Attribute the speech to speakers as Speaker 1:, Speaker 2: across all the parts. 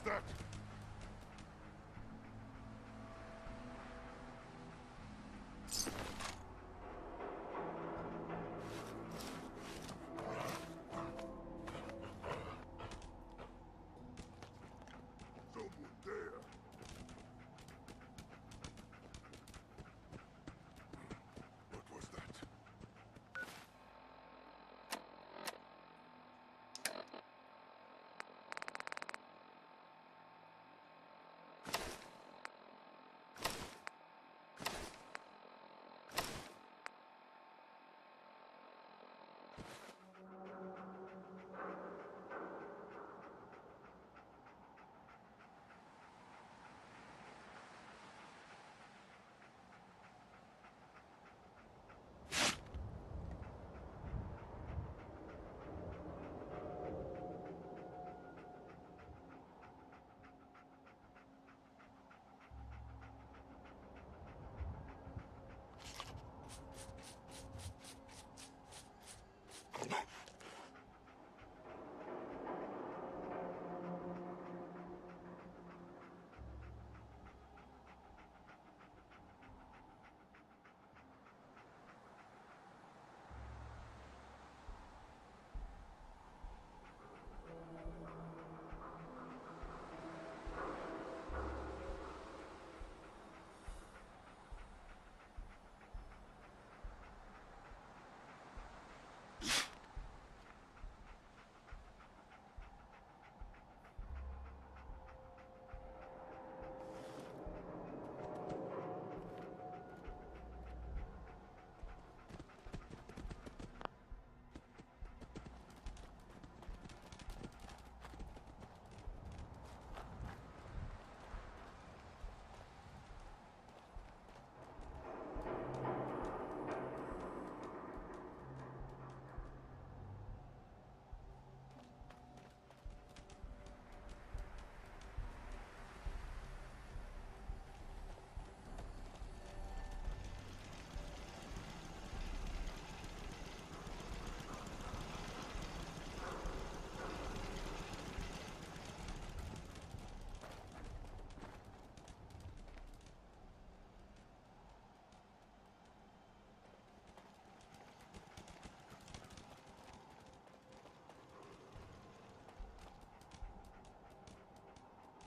Speaker 1: that? Someone there. What was that?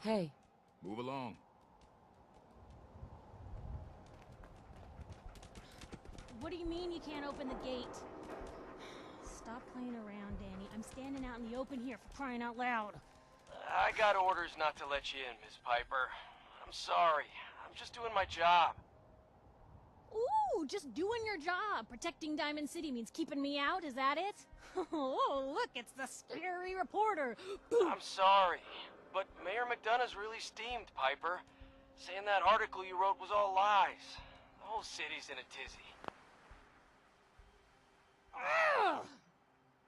Speaker 2: Hey.
Speaker 1: Move along.
Speaker 3: What do you mean you can't open the gate? Stop playing around, Danny. I'm standing out in the open here for crying out loud.
Speaker 4: I got orders not to let you in, Miss Piper. I'm sorry. I'm just doing my job.
Speaker 3: Ooh, just doing your job. Protecting Diamond City means keeping me out, is that it? Oh, look, it's the scary reporter.
Speaker 4: I'm sorry, but Mayor McDonough's really steamed, Piper. Saying that article you wrote was all lies. The whole city's in a tizzy.
Speaker 3: Ugh.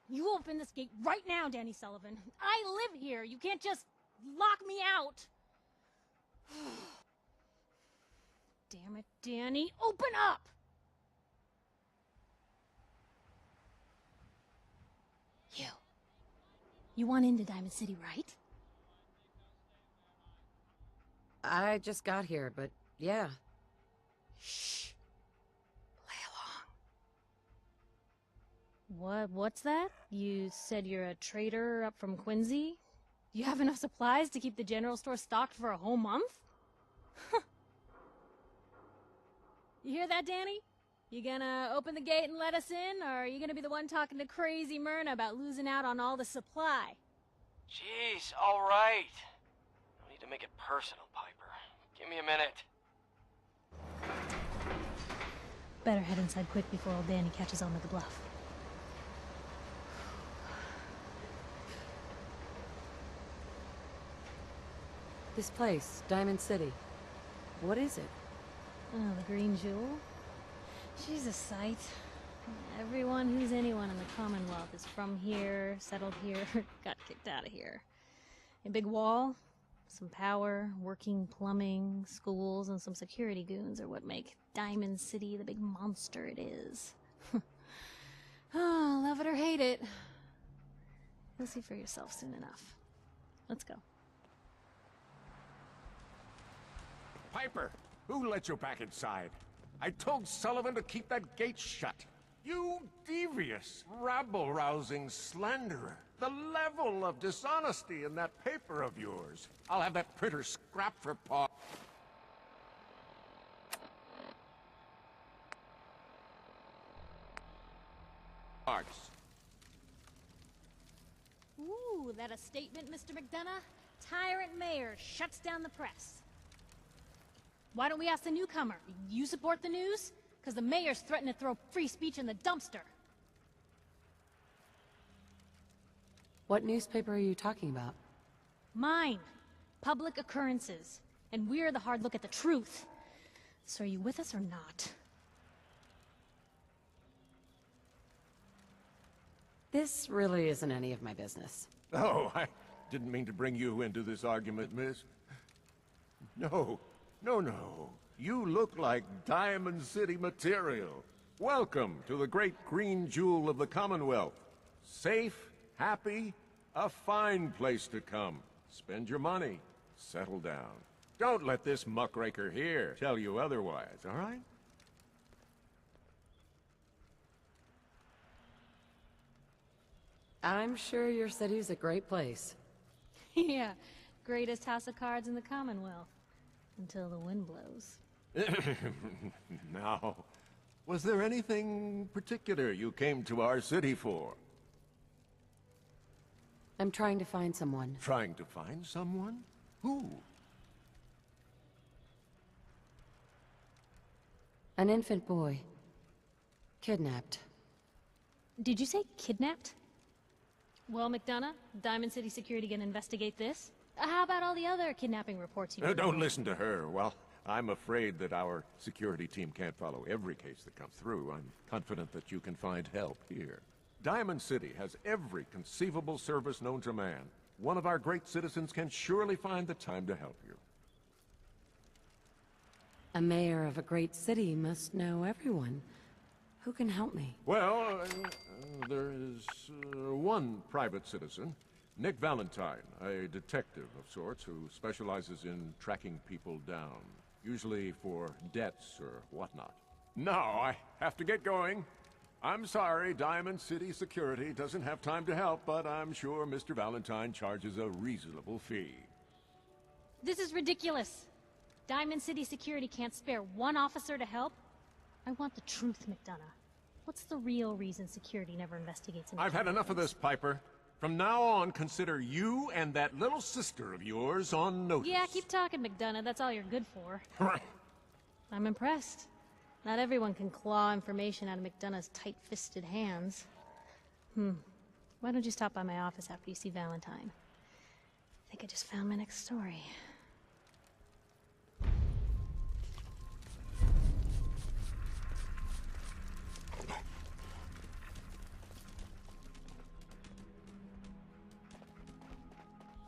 Speaker 3: You open this gate right now, Danny Sullivan. I live here. You can't just lock me out. Damn it, Danny. Open up! You want into Diamond City, right?
Speaker 2: I just got here, but yeah.
Speaker 3: Shh. Play along. What's that? You said you're a trader up from Quincy? You have enough supplies to keep the general store stocked for a whole month? You hear that, Danny? You gonna open the gate and let us in, or are you gonna be the one talking to crazy Myrna about losing out on all the supply?
Speaker 4: Jeez, all right. No need to make it personal, Piper. Give me a minute.
Speaker 3: Better head inside quick before old Danny catches on to the bluff.
Speaker 2: This place, Diamond City. What is it?
Speaker 3: Oh, the Green Jewel? She's a sight. Everyone who's anyone in the Commonwealth is from here, settled here, got kicked out of here. A big wall, some power, working plumbing, schools, and some security goons are what make Diamond City the big monster it is. Oh, love it or hate it. You'll see for yourself soon enough. Let's go.
Speaker 5: Piper, who let you back inside? I told Sullivan to keep that gate shut. You devious, rabble-rousing slanderer. The level of dishonesty in that paper of yours. I'll have that printer scrapped for paw. Parts.
Speaker 3: Ooh, that a statement, Mr. McDonough? Tyrant mayor shuts down the press. Why don't we ask the newcomer? You support the news? Because the mayor's threatened to throw free speech in the dumpster.
Speaker 2: What newspaper are you talking about?
Speaker 3: Mine. Public Occurrences. And we're the hard look at the truth. So are you with us or not?
Speaker 2: This really isn't any of my business.
Speaker 5: Oh, I didn't mean to bring you into this argument, miss. No. You look like Diamond City material. Welcome to the great green jewel of the Commonwealth. Safe, happy, a fine place to come. Spend your money, settle down. Don't let this muckraker here tell you otherwise, all right?
Speaker 2: I'm sure your city's a great place.
Speaker 3: Yeah, greatest house of cards in the Commonwealth. Until the wind blows.
Speaker 5: Now, was there anything particular you came to our city for?
Speaker 2: I'm trying to find someone.
Speaker 5: Trying to find someone? Who?
Speaker 2: An infant boy. Kidnapped.
Speaker 3: Did you say kidnapped? Well, McDonough, Diamond City Security gonna investigate this? How about all the other kidnapping reports you
Speaker 5: Don't listen to her. Well, I'm afraid that our security team can't follow every case that comes through. I'm confident that you can find help here. Diamond City has every conceivable service known to man. One of our great citizens can surely find the time to help you.
Speaker 2: A mayor of a great city must know everyone. Who can help me?
Speaker 5: Well, there is one private citizen, Nick Valentine, a detective of sorts who specializes in tracking people down, usually for debts or whatnot. Now I have to get going. I'm sorry, Diamond City Security doesn't have time to help, but I'm sure Mr. Valentine charges a reasonable fee.
Speaker 3: This is ridiculous. Diamond City Security can't spare one officer to help. I want the truth, McDonough. What's the real reason security never investigates an
Speaker 5: I've had enough of this, Piper. From now on, consider you and that little sister of yours on notice.
Speaker 3: Yeah, keep talking, McDonough. That's all you're good for. I'm impressed. Not everyone can claw information out of McDonough's tight-fisted hands. Why don't you stop by my office after you see Valentine? I think I just found my next story.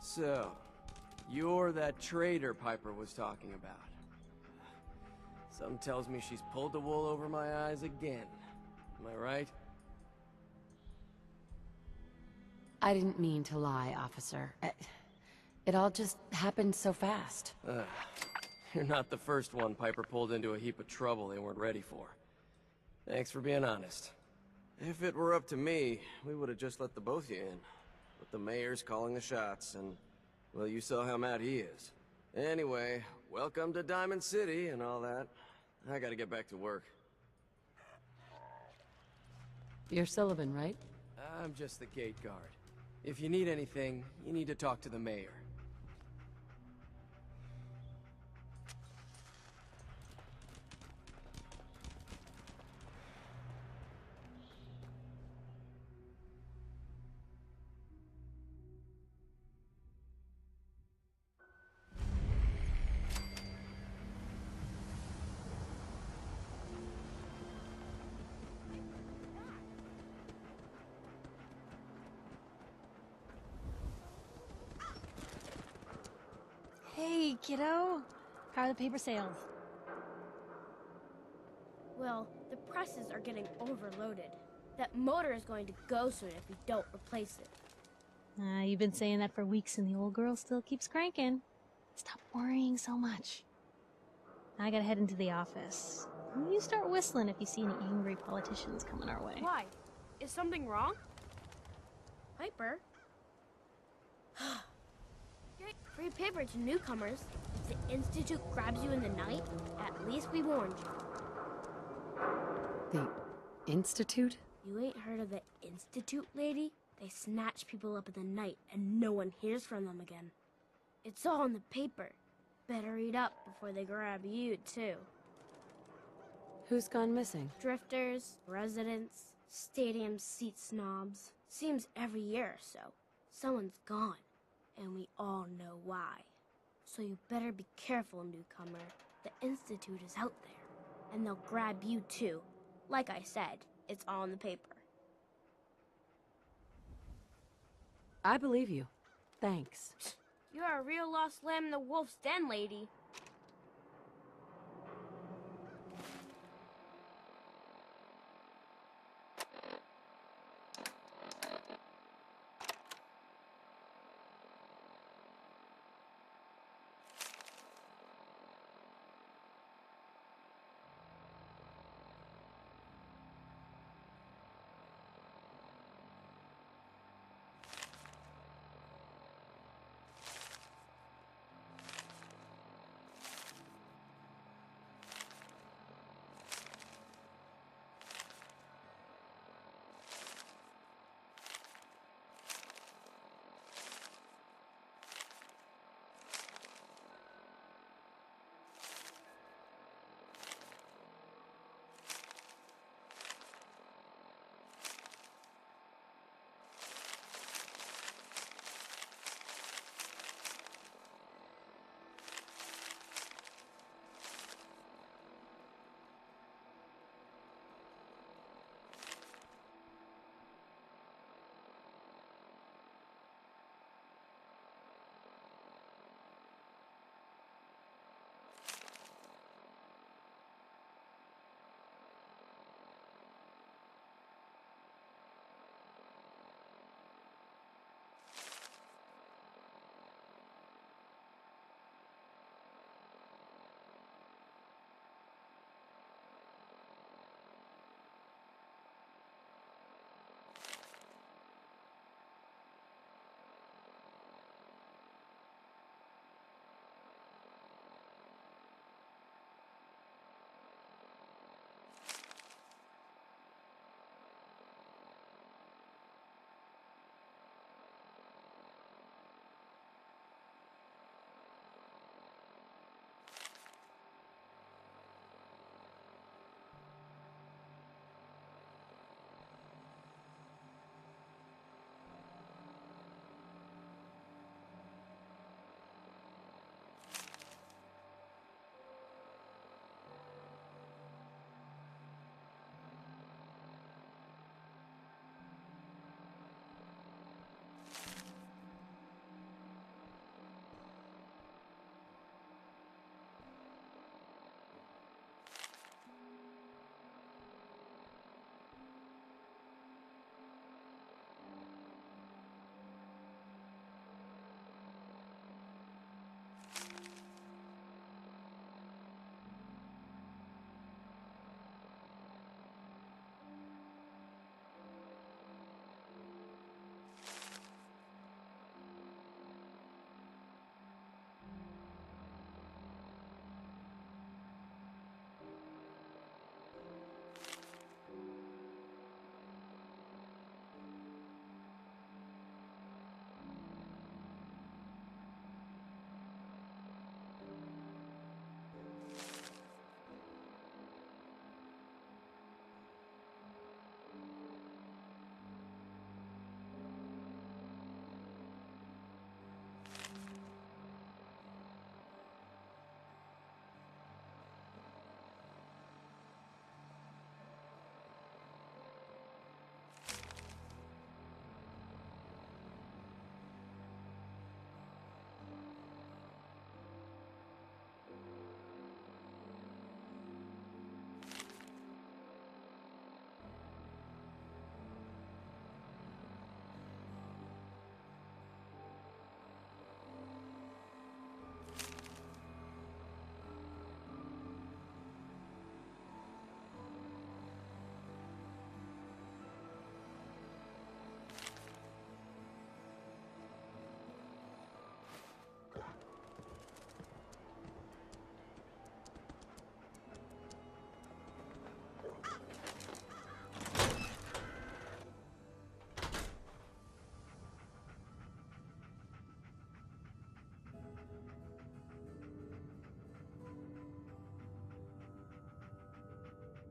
Speaker 4: So, you're that traitor Piper was talking about. Something tells me she's pulled the wool over my eyes again. Am I right?
Speaker 2: I didn't mean to lie, officer. It all just happened so fast.
Speaker 4: You're not the first one Piper pulled into a heap of trouble they weren't ready for. Thanks for being honest. If it were up to me, we would have just let the both of you in. But the mayor's calling the shots, and, well, you saw how mad he is. Anyway, welcome to Diamond City and all that. I gotta get back to work.
Speaker 2: You're Sullivan, right?
Speaker 4: I'm just the gate guard. If you need anything, you need to talk to the mayor.
Speaker 3: Hey, kiddo. How are the paper sales?
Speaker 6: Well, the presses are getting overloaded. That motor is going to go soon if we don't replace it.
Speaker 3: You've been saying that for weeks and the old girl still keeps cranking. Stop worrying so much. I gotta head into the office. You start whistling if you see any angry politicians coming our way.
Speaker 6: Why? Is something wrong? Piper? Get free paper to newcomers. If the Institute grabs you in the night, at least we warned you.
Speaker 2: The Institute?
Speaker 6: You ain't heard of the Institute, lady? They snatch people up in the night and no one hears from them again. It's all in the paper. Better read up before they grab you, too.
Speaker 2: Who's gone missing?
Speaker 6: Drifters, residents, stadium seat snobs. Seems every year or so, someone's gone, and we all know why. So you better be careful, newcomer. The Institute is out there, and they'll grab you too. Like I said, it's all in the paper.
Speaker 2: I believe you. Thanks.
Speaker 6: You're a real lost lamb in the wolf's den, lady.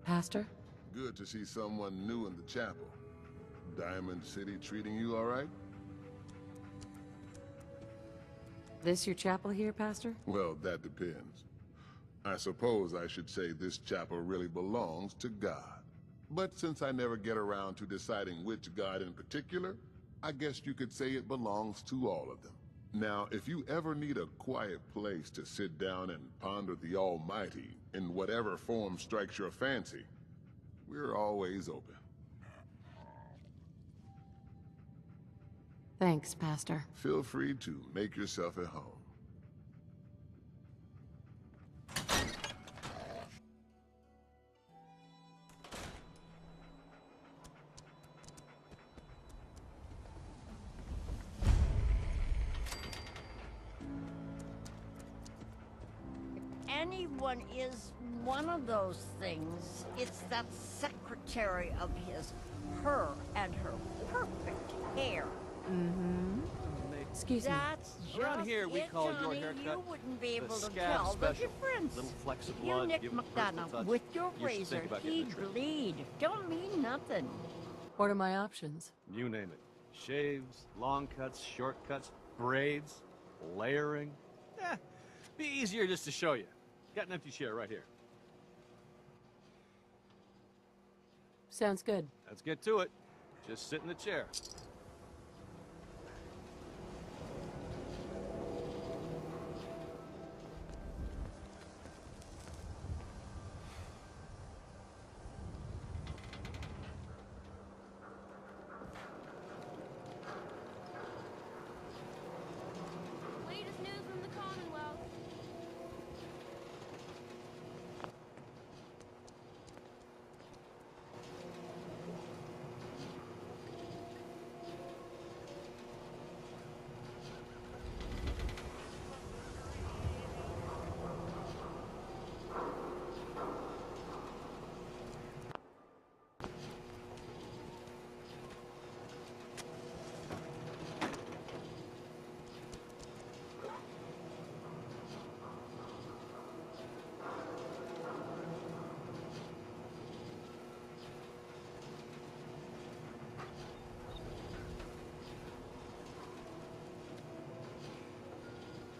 Speaker 2: Pastor?
Speaker 1: Good to see someone new in the chapel. Diamond City treating you all right?
Speaker 2: This your chapel here, Pastor?
Speaker 1: Well, that depends. I suppose I should say this chapel really belongs to God. But since I never get around to deciding which God in particular, I guess you could say it belongs to all of them. Now, if you ever need a quiet place to sit down and ponder the Almighty in whatever form strikes your fancy, we're always open.
Speaker 2: Thanks, Pastor.
Speaker 1: Feel free to make yourself at home.
Speaker 7: Anyone is one of those things, it's that secretary of his, her and her perfect hair.
Speaker 2: Excuse me.
Speaker 7: That's just
Speaker 8: Around here, we
Speaker 7: it,
Speaker 8: call your
Speaker 7: Johnny.
Speaker 8: haircut
Speaker 7: You wouldn't be able
Speaker 8: the
Speaker 7: to
Speaker 8: scab
Speaker 7: tell the
Speaker 8: special.
Speaker 7: difference.
Speaker 8: Little flecks of
Speaker 7: You
Speaker 8: blood,
Speaker 7: nick
Speaker 8: give it a personal
Speaker 7: McDonough
Speaker 8: touch.
Speaker 7: with your
Speaker 8: You should
Speaker 7: razor,
Speaker 8: think about getting
Speaker 7: he'd
Speaker 8: a trim.
Speaker 7: bleed. Don't mean nothing.
Speaker 2: What are my options?
Speaker 8: You name it. Shaves, long cuts, short cuts, braids, layering. Be easier just to show you. Got an empty chair right here.
Speaker 2: Sounds good.
Speaker 8: Let's get to it. Just sit in the chair.
Speaker 6: Latest news from the Commonwealth.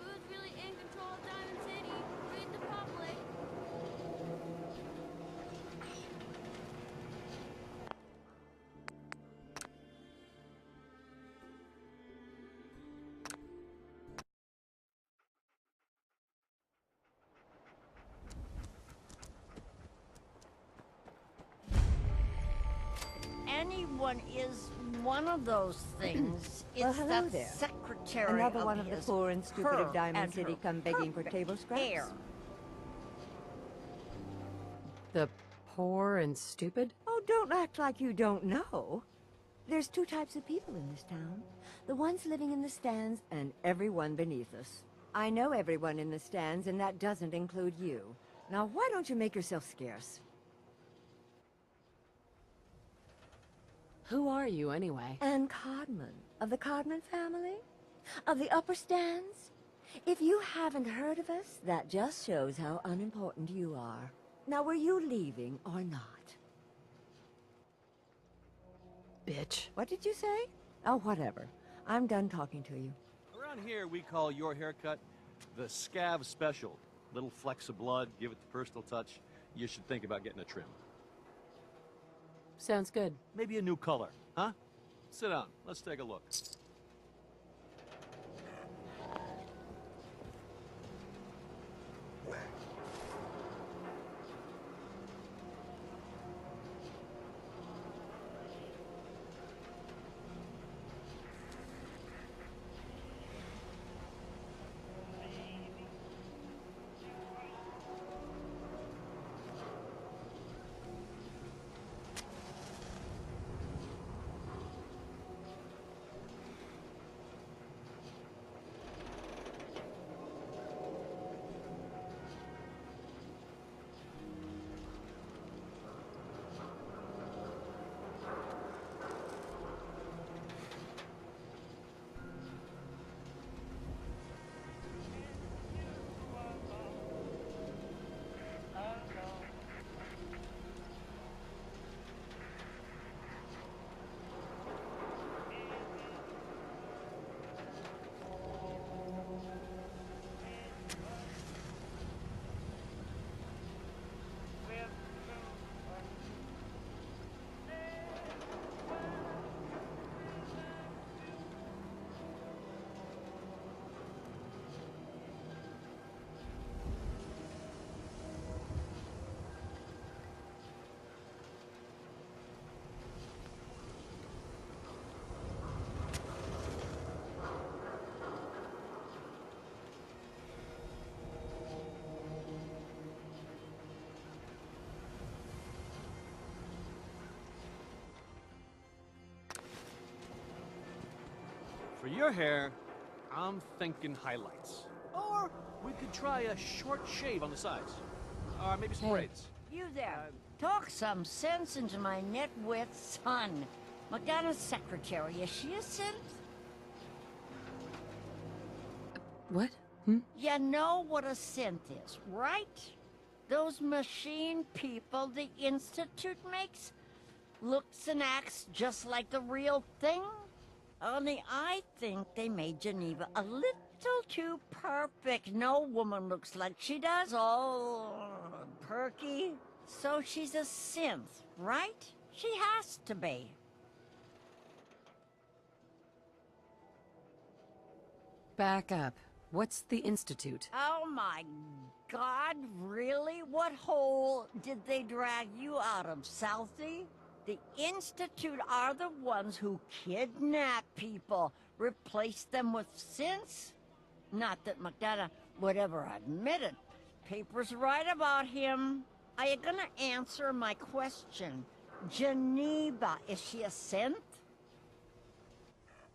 Speaker 6: Who's really in control of Diamond City? Read the public.
Speaker 7: Anyone is one of those things. It's
Speaker 9: Well, hello
Speaker 7: that
Speaker 9: there.
Speaker 7: secretary
Speaker 9: Another
Speaker 7: of
Speaker 9: one of the
Speaker 7: his,
Speaker 9: poor and stupid
Speaker 7: her
Speaker 9: of Diamond
Speaker 7: and
Speaker 9: City
Speaker 7: her
Speaker 9: come begging for
Speaker 7: perfect
Speaker 9: table scraps.
Speaker 7: hair.
Speaker 2: The poor and stupid?
Speaker 9: Oh, don't act like you don't know. There's two types of people in this town. The ones living in the stands and everyone beneath us. I know everyone in the stands, and that doesn't include you. Now, why don't you make yourself scarce?
Speaker 2: Who are you, anyway?
Speaker 9: Anne Codman, of the Codman family? Of the upper stands? If you haven't heard of us, that just shows how unimportant you are. Now, were you leaving or not?
Speaker 2: Bitch.
Speaker 9: What did you say? Oh, whatever. I'm done talking to you.
Speaker 8: Around here, we call your haircut the scab special. Little flecks of blood, give it the personal touch. You should think about getting a trim.
Speaker 2: Sounds good.
Speaker 8: Maybe a new color, huh? Sit down. Let's take a look. For your hair, I'm thinking highlights. Or we could try a short shave on the sides. Or maybe some braids.
Speaker 7: You there. Talk some sense into my nitwit son. McDonough's secretary, is she a synth?
Speaker 2: What?
Speaker 7: You know what a synth is, right? Those machine people the Institute makes? Looks and acts just like the real thing? Only I think they made Geneva a little too perfect. No woman looks like she does. All perky. So she's a synth, right? She has to be.
Speaker 2: Back up. What's the Institute?
Speaker 7: Oh my God, really? What hole did they drag you out of, Southie? The Institute are the ones who kidnap people, replace them with synths? Not that McDonough would ever admit it. Papers write about him. Are you gonna answer my question? Geneva, is she a synth?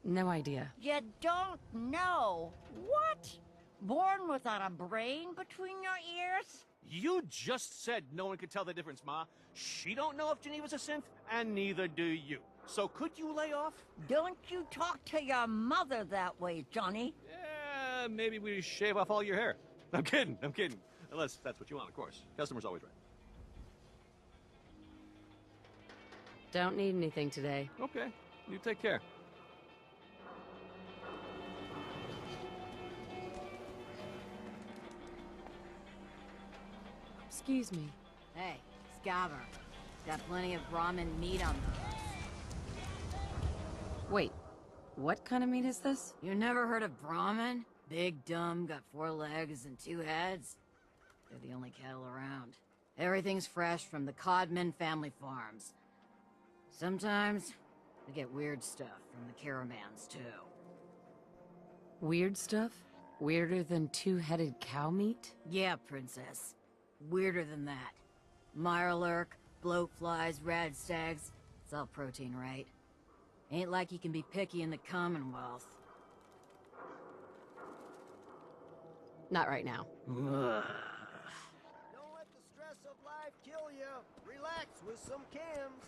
Speaker 2: No idea.
Speaker 7: You don't know? What? Born without a brain between your ears?
Speaker 8: You just said no one could tell the difference, Ma. She don't know if Geneva's a synth, and neither do you. So could you lay off?
Speaker 7: Don't you talk to your mother that way, Johnny.
Speaker 8: Yeah, maybe we shave off all your hair. I'm kidding. Unless that's what you want, of course. Customer's always right.
Speaker 2: Don't need anything today.
Speaker 8: Okay, you take care.
Speaker 2: Excuse me.
Speaker 10: Hey, Scaver. Got plenty of Brahmin meat on those.
Speaker 2: Wait, what kind of meat is this?
Speaker 10: You never heard of Brahmin? Big, dumb, got 4 legs and 2 heads. They're the only cattle around. Everything's fresh from the Codman family farms. Sometimes, we get weird stuff from the caravans, too.
Speaker 2: Weird stuff? Weirder than 2-headed cow meat?
Speaker 10: Yeah, princess. Weirder than that. Mirelurk, bloatflies, rad stags. It's all protein, right? Ain't like you can be picky in the Commonwealth.
Speaker 2: Not right now.
Speaker 11: Don't let the stress of life kill you. Relax with some cams.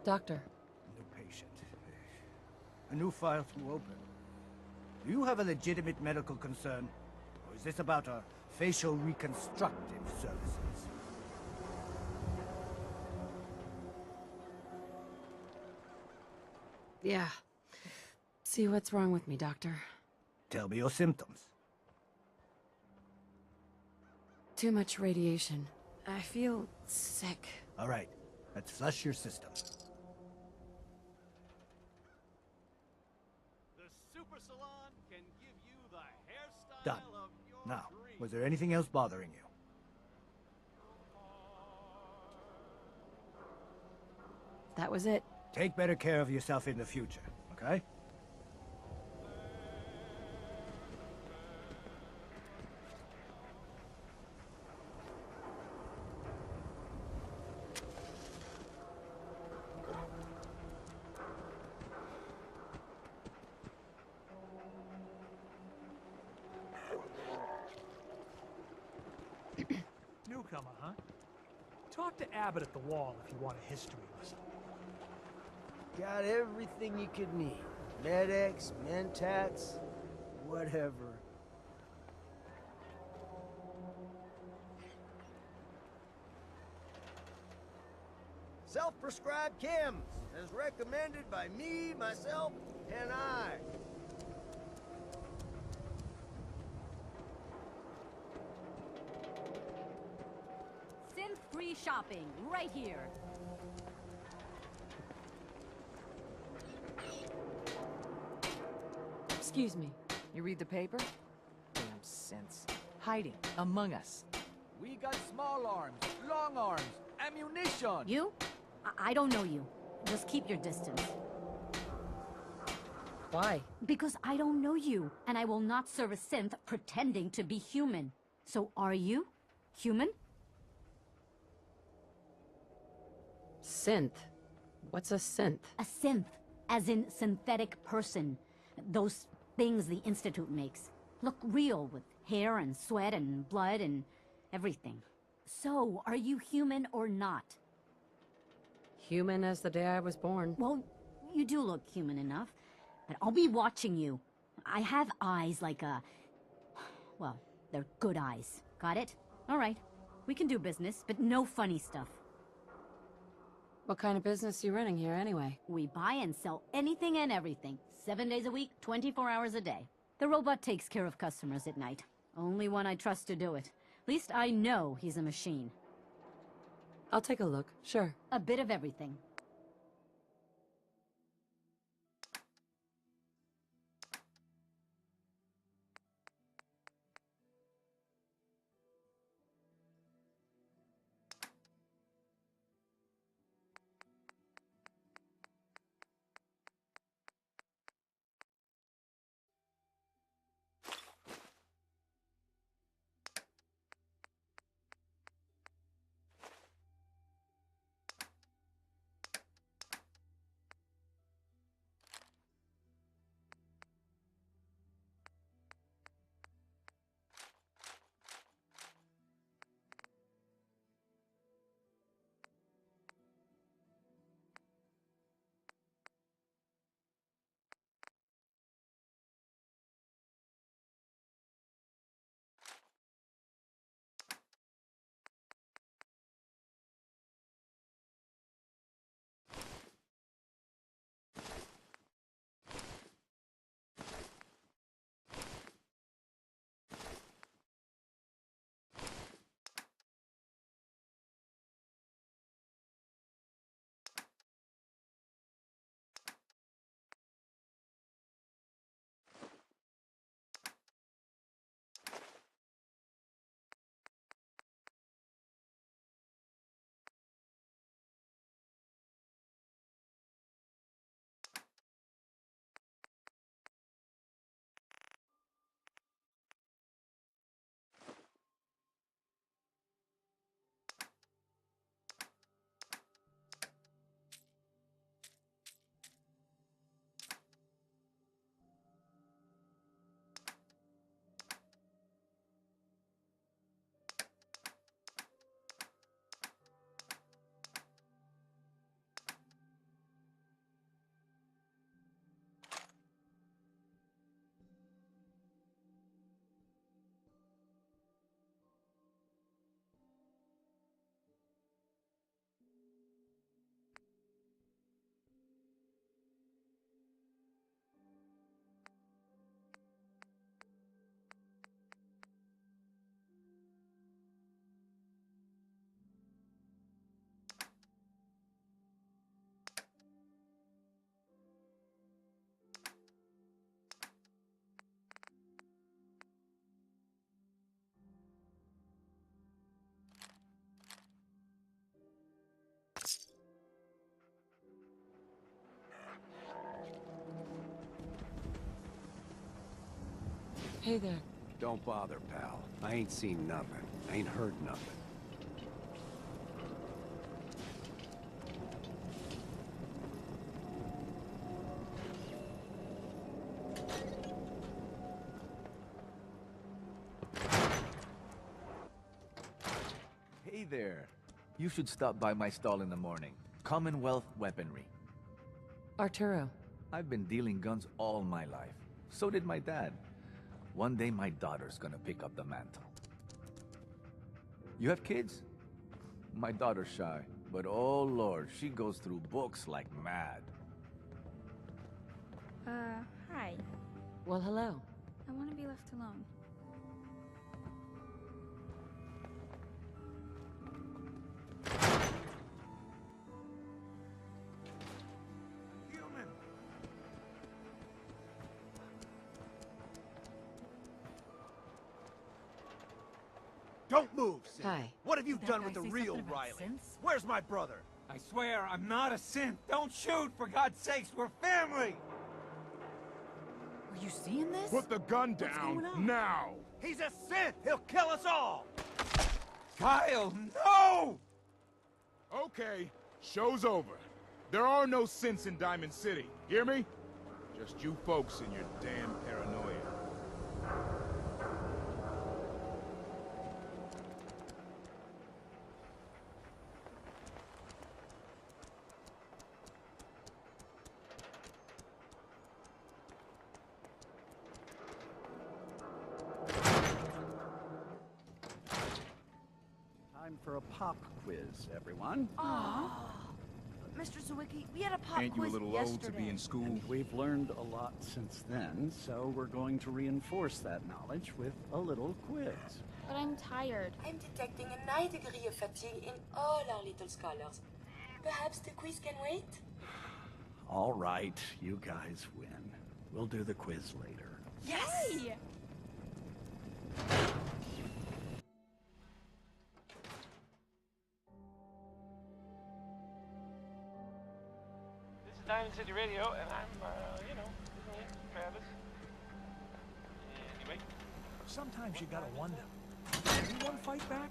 Speaker 2: Doctor.
Speaker 11: New patient. A new file to open. Do you have a legitimate medical concern? Or is this about a facial reconstructive services?
Speaker 2: Yeah. See what's wrong with me, Doctor.
Speaker 11: Tell me your symptoms.
Speaker 2: Too much radiation. I feel sick.
Speaker 11: All right. Let's flush your system.
Speaker 8: The Super Salon can give you the hairstyle
Speaker 11: Done.
Speaker 8: of your
Speaker 11: Now,
Speaker 8: dreams.
Speaker 11: was there anything else bothering you?
Speaker 2: That was it.
Speaker 11: Take better care of yourself in the future, okay?
Speaker 12: Newcomer, huh? Talk to Abbott at the wall if you want a history lesson.
Speaker 11: Got everything you could need. Med-X, Mentats, whatever. Self-prescribed chems, as recommended by me, myself, and I.
Speaker 10: Synth-free shopping, right here.
Speaker 2: Excuse me.
Speaker 13: You read the paper? Damn sense. Hiding among us. We got small arms, long arms, ammunition!
Speaker 10: You? I don't know you. Just keep your distance.
Speaker 2: Why?
Speaker 14: Because I don't know you, and I will not serve a synth pretending to be human. So are you human?
Speaker 2: Synth? What's a synth?
Speaker 14: A synth, as in synthetic person. Those things the Institute makes. Look real, with hair and sweat and blood and everything. So, are you human or not?
Speaker 2: Human as the day I was born.
Speaker 14: Well, you do look human enough. But I'll be watching you. I have eyes like a... Well, they're good eyes. Got it? All right. We can do business, but no funny stuff.
Speaker 2: What kind of business you running here anyway?
Speaker 14: We buy and sell anything and everything. 7 days a week, 24 hours a day. The robot takes care of customers at night. Only one I trust to do it. At least I know he's a machine.
Speaker 2: I'll take a look, sure.
Speaker 14: A bit of everything.
Speaker 2: Hey there.
Speaker 15: Don't bother, pal. I ain't seen nothing. I ain't heard nothing.
Speaker 13: Hey there. You should stop by my stall in the morning. Commonwealth Weaponry.
Speaker 2: Arturo.
Speaker 13: I've been dealing guns all my life. So did my dad. One day my daughter's gonna pick up the mantle. You have kids? My daughter's shy, but oh lord, she goes through books like mad.
Speaker 3: Hi.
Speaker 2: Well, hello.
Speaker 3: I want to be left alone.
Speaker 11: Don't move, Sid.
Speaker 2: Hi.
Speaker 11: What have you
Speaker 3: Did that
Speaker 11: done
Speaker 3: guy
Speaker 11: with the
Speaker 3: say
Speaker 11: real
Speaker 3: something about
Speaker 11: Riley?
Speaker 3: synths?
Speaker 11: Where's my brother?
Speaker 16: I swear, I'm not a synth. Don't shoot, for God's sakes, we're family!
Speaker 10: Are you seeing this?
Speaker 16: Put the gun down now!
Speaker 11: He's a Sith! He'll kill us all!
Speaker 16: Kyle, no! Okay, show's over. There are no synths in Diamond City, hear me? Just you folks and your damn paranoia.
Speaker 17: Time for a pop quiz, everyone.
Speaker 18: Mr. Zawicki, we had a pop
Speaker 16: Ain't you a
Speaker 18: quiz
Speaker 16: little
Speaker 18: yesterday.
Speaker 16: old to be in school?
Speaker 17: And we've learned a lot since then, so we're going to reinforce that knowledge with a little quiz.
Speaker 6: But I'm tired.
Speaker 19: I'm detecting a 9 degree of fatigue in all our little scholars. Perhaps the quiz can wait?
Speaker 17: All right, you guys win. We'll do the quiz later.
Speaker 18: Yes!
Speaker 6: Yay!
Speaker 20: This is Diamond City Radio, and I'm, you know, Travis. Anyway.
Speaker 12: Sometimes you gotta wonder. Anyone fight back?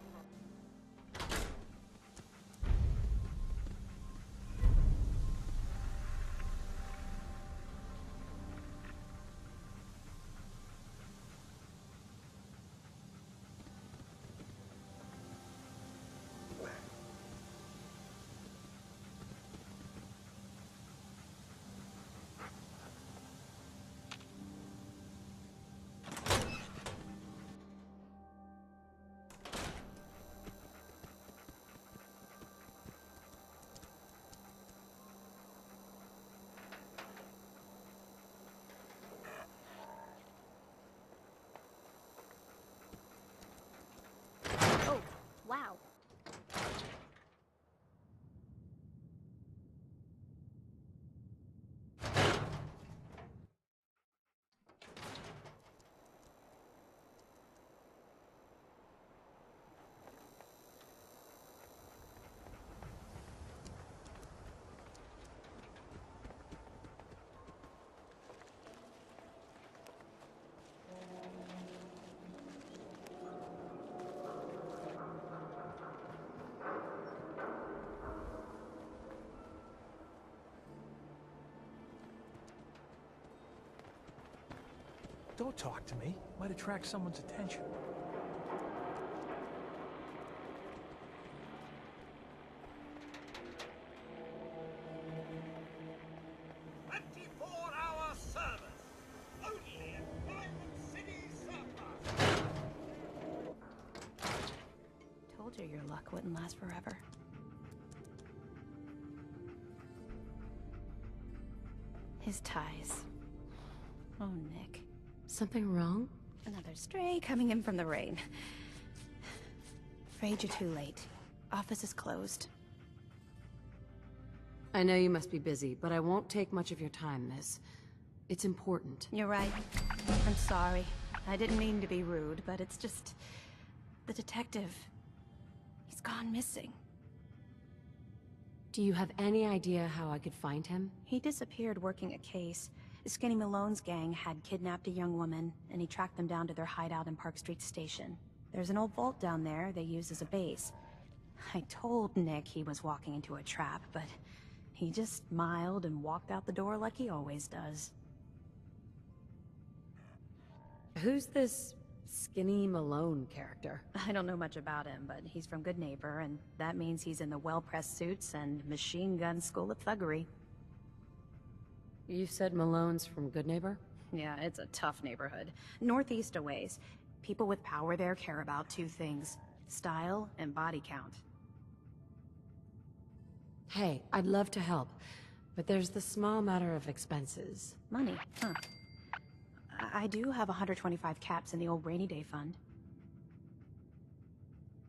Speaker 6: Oh, wow.
Speaker 12: Don't talk to me. Might attract someone's attention.
Speaker 2: Told you your luck wouldn't last forever. His ties. Oh, Nick. Something wrong?
Speaker 21: Another stray coming in from the rain. Afraid you're too late. Office is closed.
Speaker 2: I know you must be busy, but I won't take much of your time, miss. It's important.
Speaker 21: You're right. I'm sorry. I didn't mean to be rude, but it's just... the detective... he's gone missing.
Speaker 2: Do you have any idea how I could find him?
Speaker 21: He disappeared working a case. Skinny Malone's gang had kidnapped a young woman, and he tracked them down to their hideout in Park Street Station. There's an old vault down there they use as a base. I told Nick he was walking into a trap, but he just smiled and walked out the door like he always does.
Speaker 2: Who's this Skinny Malone character?
Speaker 21: I don't know much about him, but he's from Good Neighbor, and that means he's in the well-pressed suits and machine gun school of thuggery.
Speaker 2: You said Malone's from Good Neighbor?
Speaker 21: Yeah, it's a tough neighborhood. Northeast a ways. People with power there care about two things: style and body count.
Speaker 2: Hey, I'd love to help, but there's the small matter of expenses.
Speaker 21: Money, huh? I do have 125 caps in the old rainy day fund.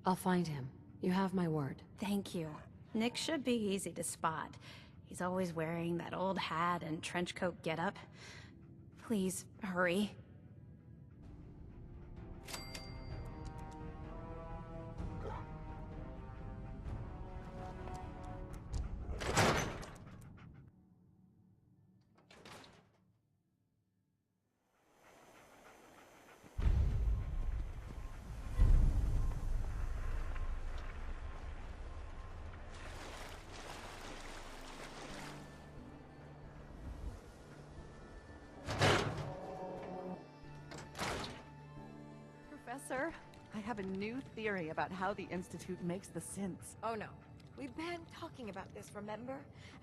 Speaker 2: I'll find him. You have my word.
Speaker 21: Thank you. Nick should be easy to spot. He's always wearing that old hat and trench coat getup. Please, hurry.
Speaker 5: Professor. I have a new theory about how the Institute makes the synths.
Speaker 9: Oh no. We've been talking about this, remember?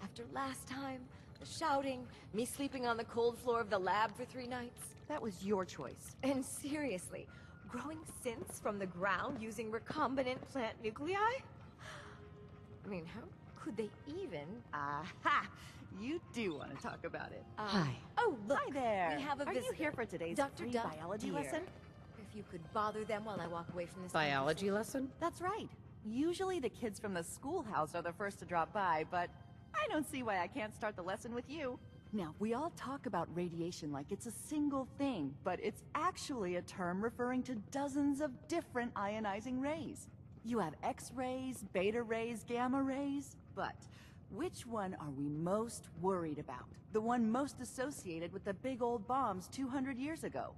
Speaker 9: After last time, the shouting, me sleeping on the cold floor of the lab for 3 nights.
Speaker 5: That was your choice.
Speaker 9: And seriously, growing synths from the ground using recombinant plant nuclei? I mean, how could they even?
Speaker 5: Aha! You do want to talk about it.
Speaker 2: Hi.
Speaker 9: Oh, look.
Speaker 5: Hi there.
Speaker 9: We have a
Speaker 5: Are
Speaker 9: visitor.
Speaker 5: you here for today's
Speaker 9: Dr.
Speaker 5: free
Speaker 9: Duff,
Speaker 5: biology
Speaker 9: dear.
Speaker 5: lesson?
Speaker 9: If you could bother them while I walk away from this
Speaker 5: Biology
Speaker 9: conversation.
Speaker 5: That's right. Usually the kids from the schoolhouse are the first to drop by, but I don't see why I can't start the lesson with you. Now, we all talk about radiation like it's a single thing, but it's actually a term referring to dozens of different ionizing rays. You have X-rays, beta rays, gamma rays, but which one are we most worried about? The one most associated with the big old bombs 200 years ago.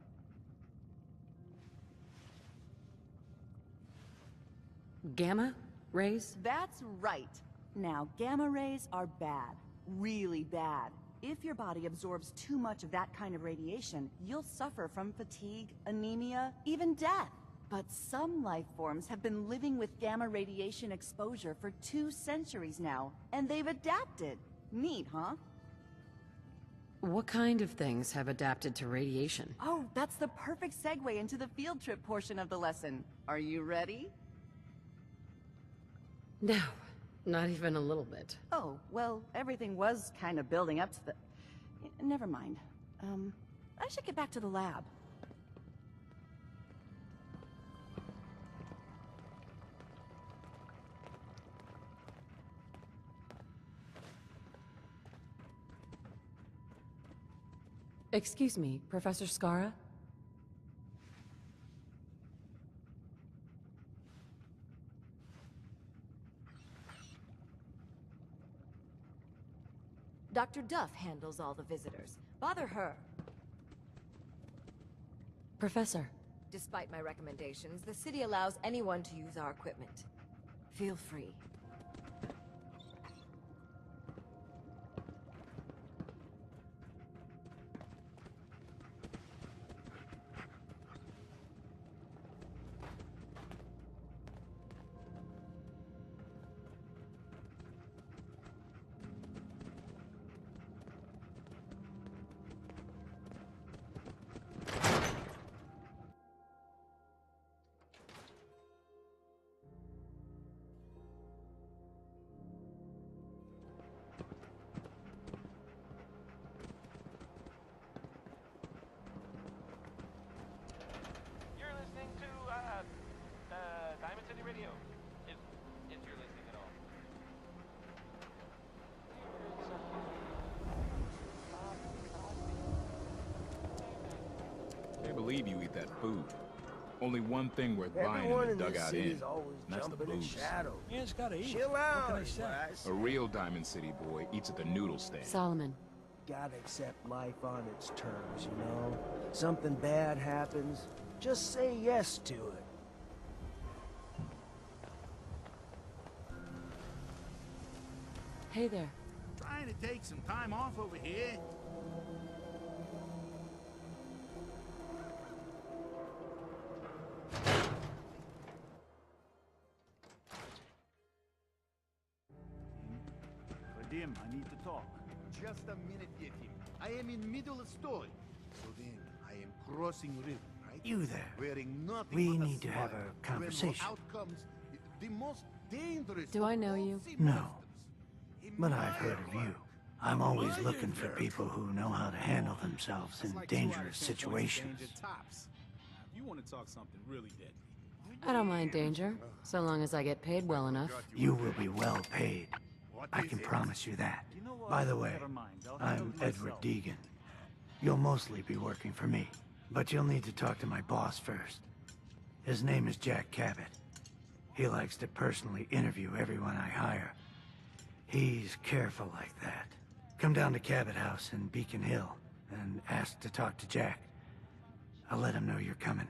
Speaker 2: Gamma rays?
Speaker 5: That's right. Now, gamma rays are bad. Really bad. If your body absorbs too much of that kind of radiation, you'll suffer from fatigue, anemia, even death. But some life forms have been living with gamma radiation exposure for 2 centuries now, and they've adapted. Neat, huh?
Speaker 2: What kind of things have adapted to radiation?
Speaker 5: Oh, that's the perfect segue into the field trip portion of the lesson. Are you ready?
Speaker 2: No, not even a little bit.
Speaker 5: Oh, well, everything was kind of building up to the... Never mind. I should get back to the lab.
Speaker 2: Excuse me, Professor Skara?
Speaker 9: Dr. Duff handles all the visitors. Bother her.
Speaker 2: Professor.
Speaker 9: Despite my recommendations, the city allows anyone to use our equipment. Feel free.
Speaker 20: You're listening to Diamond City Radio. If you're listening at all.
Speaker 16: Can't believe you eat that food. Only one thing worth buying in the dugout inn, and that's the booze.
Speaker 12: Yeah, it's gotta eat.
Speaker 11: Chill
Speaker 12: What
Speaker 11: out,
Speaker 12: can I
Speaker 11: is
Speaker 12: say?
Speaker 11: what I say.
Speaker 16: A real Diamond City boy eats at the noodle stand.
Speaker 2: Solomon.
Speaker 22: Gotta accept life on its terms, you know? Something bad happens, just say yes to it.
Speaker 2: Hey there.
Speaker 23: Trying to take some time off over here.
Speaker 17: Vadim, I need to talk.
Speaker 23: Just a minute, Yetim. I am in middle of story. So then, I am crossing river, right?
Speaker 11: You there.
Speaker 23: Wearing nothing
Speaker 11: We
Speaker 23: but
Speaker 11: need to have
Speaker 23: smile.
Speaker 11: a conversation.
Speaker 23: When out comes the most dangerous.
Speaker 2: Do I know you?
Speaker 11: No. But I've heard of you. I'm always looking for people who know how to handle themselves in dangerous situations.
Speaker 24: If you want to talk something really deadly.
Speaker 2: I don't mind danger, so long as I get paid well enough.
Speaker 11: You will be well paid. I can promise you that. By the way, I'm Edward Deegan. You'll mostly be working for me, but you'll need to talk to my boss first. His name is Jack Cabot. He likes to personally interview everyone I hire. He's careful like that. Come down to Cabot House in Beacon Hill and ask to talk to Jack. I'll let him know you're coming.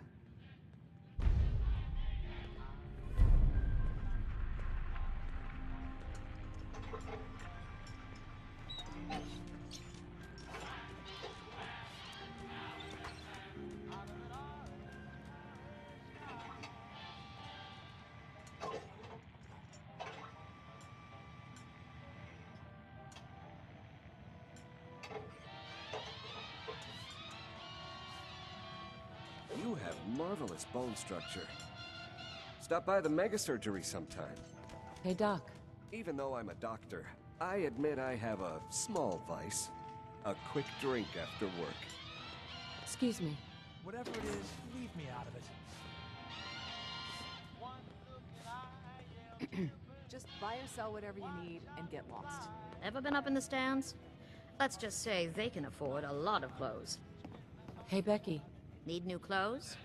Speaker 15: You have marvelous bone structure. Stop by the mega surgery sometime.
Speaker 2: Hey, Doc.
Speaker 15: Even though I'm a doctor, I admit I have a small vice. A quick drink after work.
Speaker 2: Excuse me.
Speaker 12: Whatever it is, leave me out of it.
Speaker 5: Just buy or sell whatever you need and get lost.
Speaker 3: Ever been up in the stands? Let's just say they can afford a lot of clothes.
Speaker 2: Hey, Becky.
Speaker 3: Need new clothes?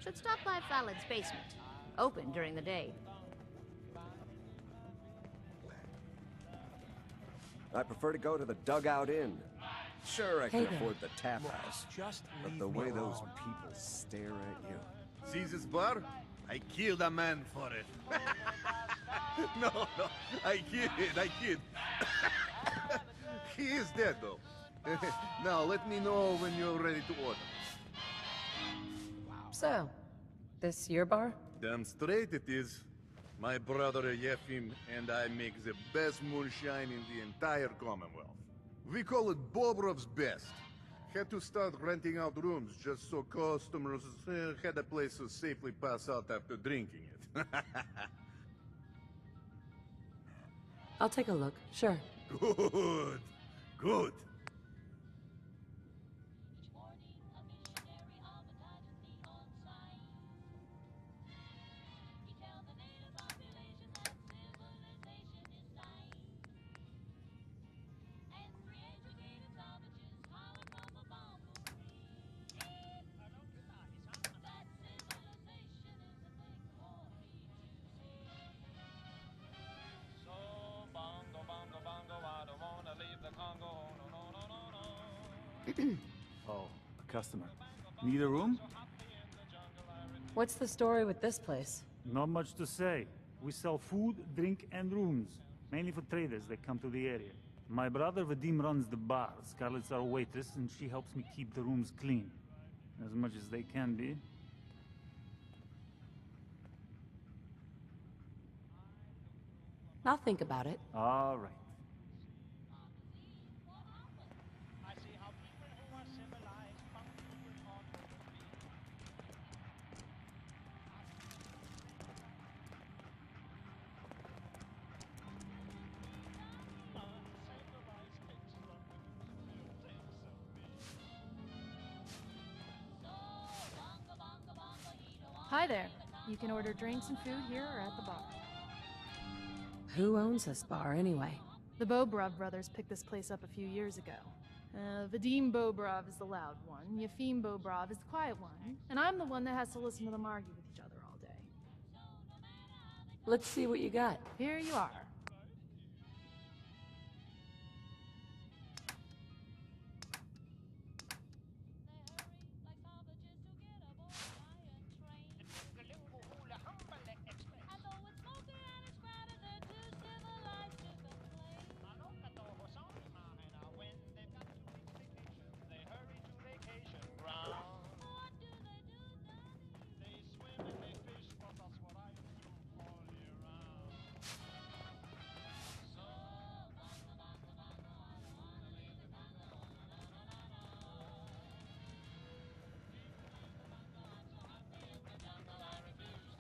Speaker 3: Should stop by Fallon's basement. Open during the day.
Speaker 15: I prefer to go to the Dugout Inn. Sure, I can
Speaker 2: Hey there.
Speaker 15: afford the tap house.
Speaker 12: Just
Speaker 15: But
Speaker 12: leave
Speaker 15: the
Speaker 12: me
Speaker 15: way
Speaker 12: alone.
Speaker 15: those people stare at you.
Speaker 23: See this bar? I killed a man for it. No, I kid. He is dead, though. Now, let me know when you're ready to order.
Speaker 2: So, this your bar?
Speaker 23: Damn straight it is. My brother Yefim and I make the best moonshine in the entire Commonwealth. We call it Bobrov's Best. Had to start renting out rooms just so customers had a place to safely pass out after drinking it.
Speaker 2: I'll take a look, sure.
Speaker 23: Good. Good.
Speaker 24: Oh, a customer. Need a room?
Speaker 2: What's the story with this place?
Speaker 24: Not much to say. We sell food, drink, and rooms. Mainly for traders that come to the area. My brother Vadim runs the bar. Scarlett's our waitress, and she helps me keep the rooms clean. As much as they can be.
Speaker 2: I'll think about it.
Speaker 24: All right.
Speaker 1: Hi there. You can order drinks and food here or at the bar.
Speaker 2: Who owns this bar, anyway?
Speaker 1: The Bobrov brothers picked this place up a few years ago. Vadim Bobrov is the loud one, Yefim Bobrov is the quiet one, and I'm the one that has to listen to them argue with each other all day.
Speaker 2: Let's see what you got.
Speaker 1: Here you are.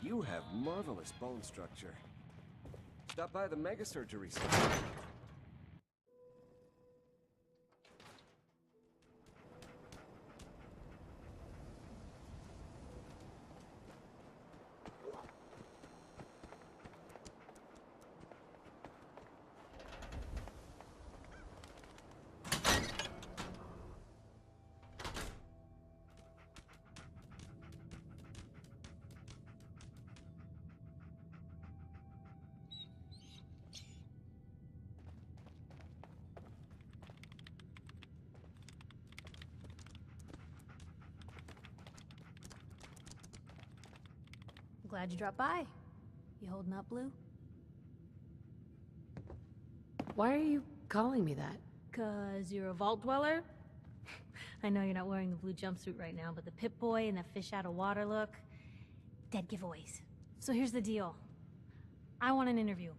Speaker 15: You have marvelous bone structure. Stop by the mega surgery center.
Speaker 3: Glad you dropped by. You holding up, Blue?
Speaker 2: Why are you calling me that?
Speaker 3: 'Cause you're a vault dweller? I know you're not wearing the blue jumpsuit right now, but the Pip-Boy and the fish out of water look... Dead giveaways. So here's the deal. I want an interview.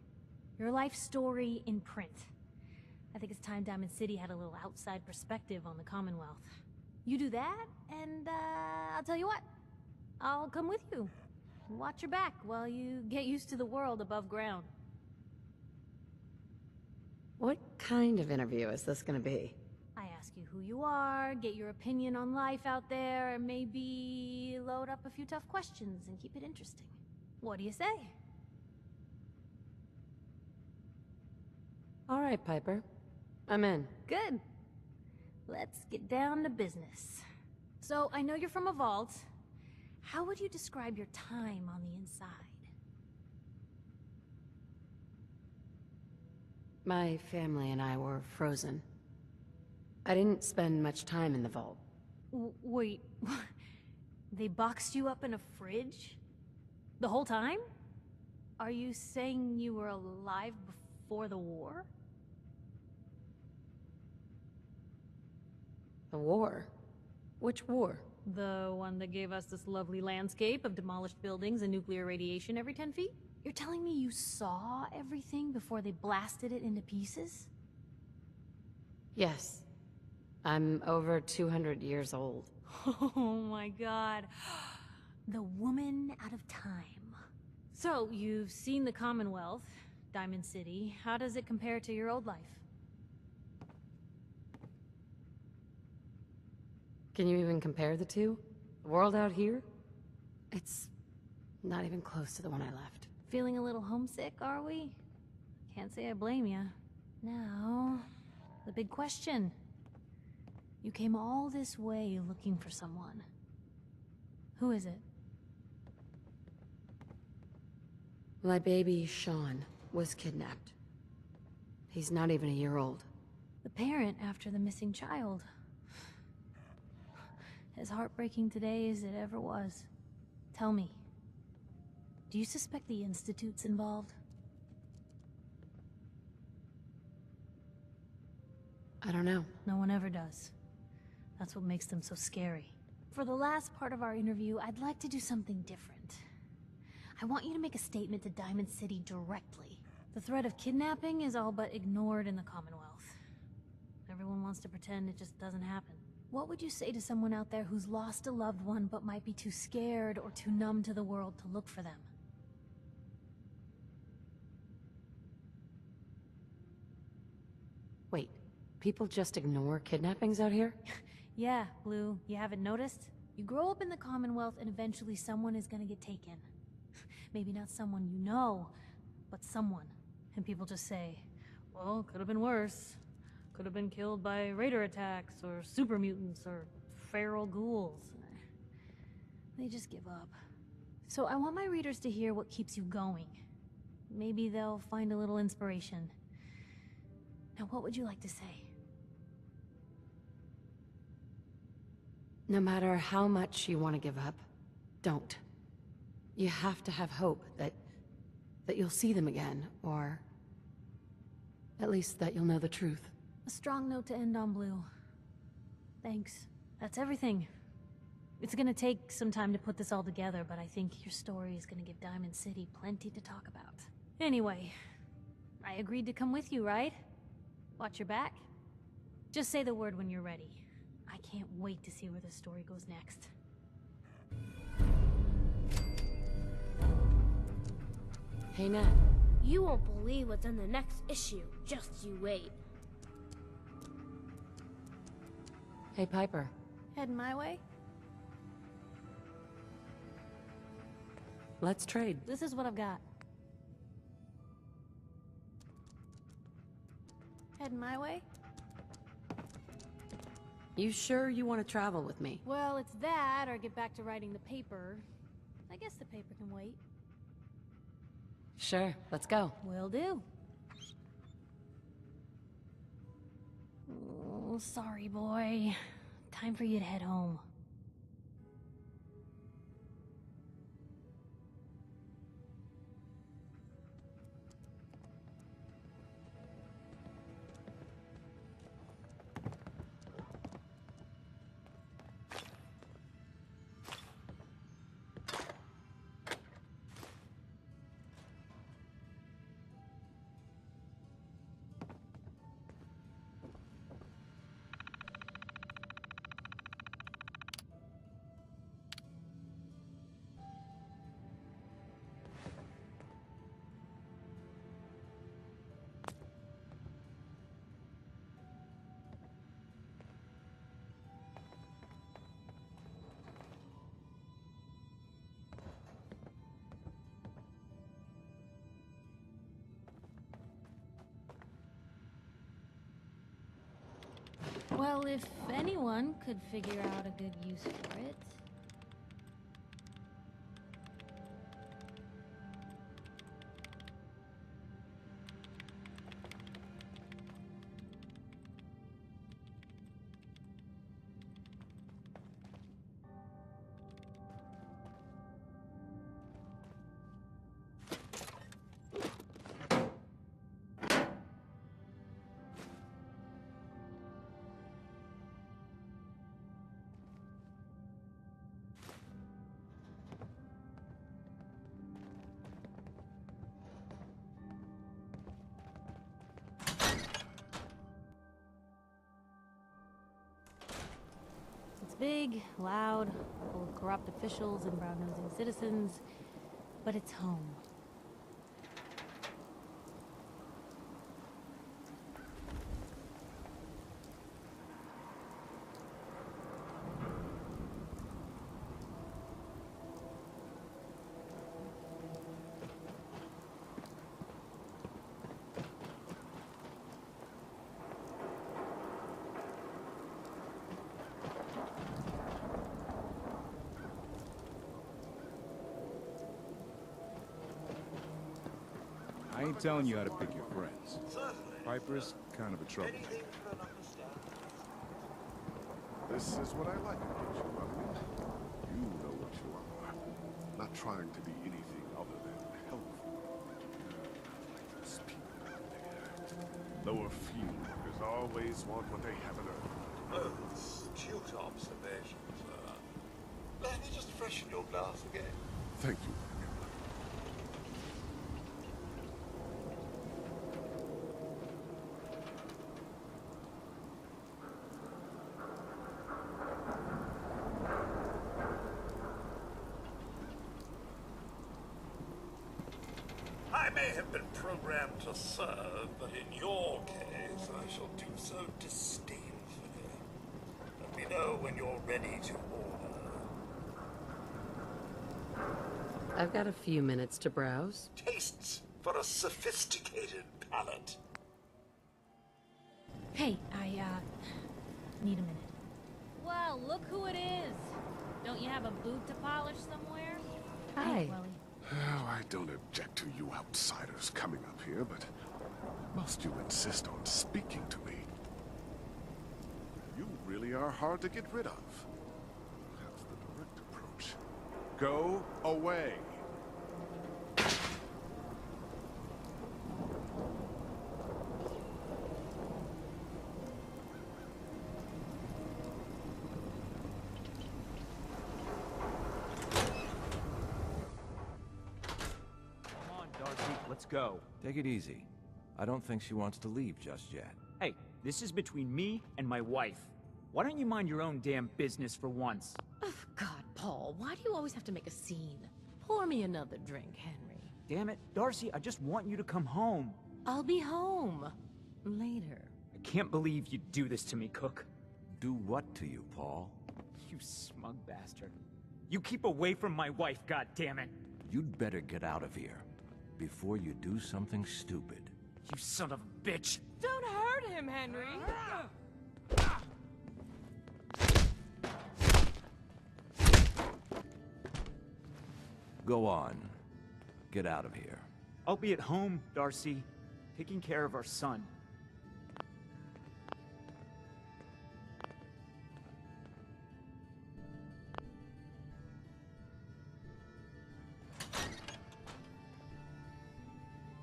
Speaker 3: Your life story in print. I think it's time Diamond City had a little outside perspective on the Commonwealth. You do that, and I'll tell you what. I'll come with you. Watch your back while you get used to the world above ground.
Speaker 2: What kind of interview is this gonna be?
Speaker 3: I ask you who you are, get your opinion on life out there, and maybe load up a few tough questions and keep it interesting. What do you say?
Speaker 2: All right, Piper. I'm in.
Speaker 3: Good. Let's get down to business. So, I know you're from a vault. How would you describe your time on the inside?
Speaker 2: My family and I were frozen. I didn't spend much time in the vault.
Speaker 3: Wait, they boxed you up in a fridge? The whole time? Are you saying you were alive before the war?
Speaker 2: The war? Which war?
Speaker 3: The one that gave us this lovely landscape of demolished buildings and nuclear radiation every 10 feet? You're telling me you saw everything before they blasted it into pieces?
Speaker 2: Yes. I'm over 200 years old.
Speaker 3: Oh my god. The woman out of time. So, you've seen the Commonwealth, Diamond City. How does it compare to your old life?
Speaker 2: Can you even compare the two? The world out here? It's not even close to the one I left.
Speaker 3: Feeling a little homesick, are we? Can't say I blame you. Now, the big question. You came all this way looking for someone. Who is it?
Speaker 2: My baby, Sean, was kidnapped. He's not even a year old.
Speaker 3: The parent after the missing child. As heartbreaking today as it ever was. Tell me, do you suspect the Institute's involved?
Speaker 2: I don't know.
Speaker 3: No one ever does. That's what makes them so scary. For the last part of our interview, I'd like to do something different. I want you to make a statement to Diamond City directly. The threat of kidnapping is all but ignored in the Commonwealth. Everyone wants to pretend it just doesn't happen. What would you say to someone out there who's lost a loved one but might be too scared or too numb to the world to look for them?
Speaker 2: Wait, people just ignore kidnappings out here?
Speaker 3: Yeah, Blue, you haven't noticed? You grow up in the Commonwealth and eventually someone is gonna get taken. Maybe not someone you know, but someone. And people just say, well, could have been worse. Could have been killed by raider attacks, or super mutants, or feral ghouls. They just give up. So I want my readers to hear what keeps you going. Maybe they'll find a little inspiration. Now, what would you like to say?
Speaker 2: No matter how much you want to give up, don't. You have to have hope that you'll see them again, or at least that you'll know the truth.
Speaker 3: A strong note to end on, Blue. Thanks. That's everything. It's gonna take some time to put this all together, but I think your story is gonna give Diamond City plenty to talk about. Anyway, I agreed to come with you, right? Watch your back? Just say the word when you're ready. I can't wait to see where the story goes next.
Speaker 2: Hey, Nat.
Speaker 6: You won't believe what's in the next issue. Just you wait.
Speaker 2: Hey, Piper.
Speaker 3: Heading my way?
Speaker 2: Let's trade.
Speaker 3: This is what I've got. Heading my way?
Speaker 2: You sure you want to travel with me?
Speaker 3: Well, it's that, or get back to writing the paper. I guess the paper can wait.
Speaker 2: Sure, let's go.
Speaker 3: Will do. Oh, sorry, boy. Time for you to head home. if anyone could figure out a good use for it. It's big, loud, full of corrupt officials and brown-nosing citizens, but it's home.
Speaker 16: I ain't telling you how to pick your friends. Piper's kind of a troublemaker.
Speaker 4: This is what I like about you, Buckman. You know what you are. Not trying to be anything other than helpful. Like those people out there. Lower field workers always want what they haven't earned.
Speaker 7: Oh, astute observation, sir. Let me just freshen your glass again.
Speaker 4: Thank you.
Speaker 7: I may have been programmed to serve, but in your case, I shall do so disdainfully. Let me know when you're ready to order.
Speaker 2: I've got a few minutes to browse.
Speaker 7: Tastes for a sophisticated palate.
Speaker 3: Hey, I, need a minute. Well, look who it is! Don't you have a boot to polish somewhere?
Speaker 2: Hi.
Speaker 3: Hey, Chloe.
Speaker 4: Oh, I don't object to you outsiders coming up here, but must you insist on speaking to me? You really are hard to get rid of. That's the direct approach. Go away.
Speaker 8: Let's go.
Speaker 14: Take it easy. I don't think she wants to leave just yet.
Speaker 8: Hey, this is between me and my wife. Why don't you mind your own damn business for once?
Speaker 25: Oh, God, Paul, why do you always have to make a scene? Pour me another drink, Henry.
Speaker 8: Damn it, Darcy, I just want you to come home.
Speaker 25: I'll be home. Later.
Speaker 8: I can't believe you'd do this to me, Cook.
Speaker 14: Do what to you, Paul?
Speaker 8: You smug bastard. You keep away from my wife, goddammit.
Speaker 14: You'd better get out of here before you do something stupid.
Speaker 8: You son of a bitch!
Speaker 25: Don't hurt him, Henry!
Speaker 14: Go on. Get out of here.
Speaker 8: I'll be at home, Darcy, taking care of our son.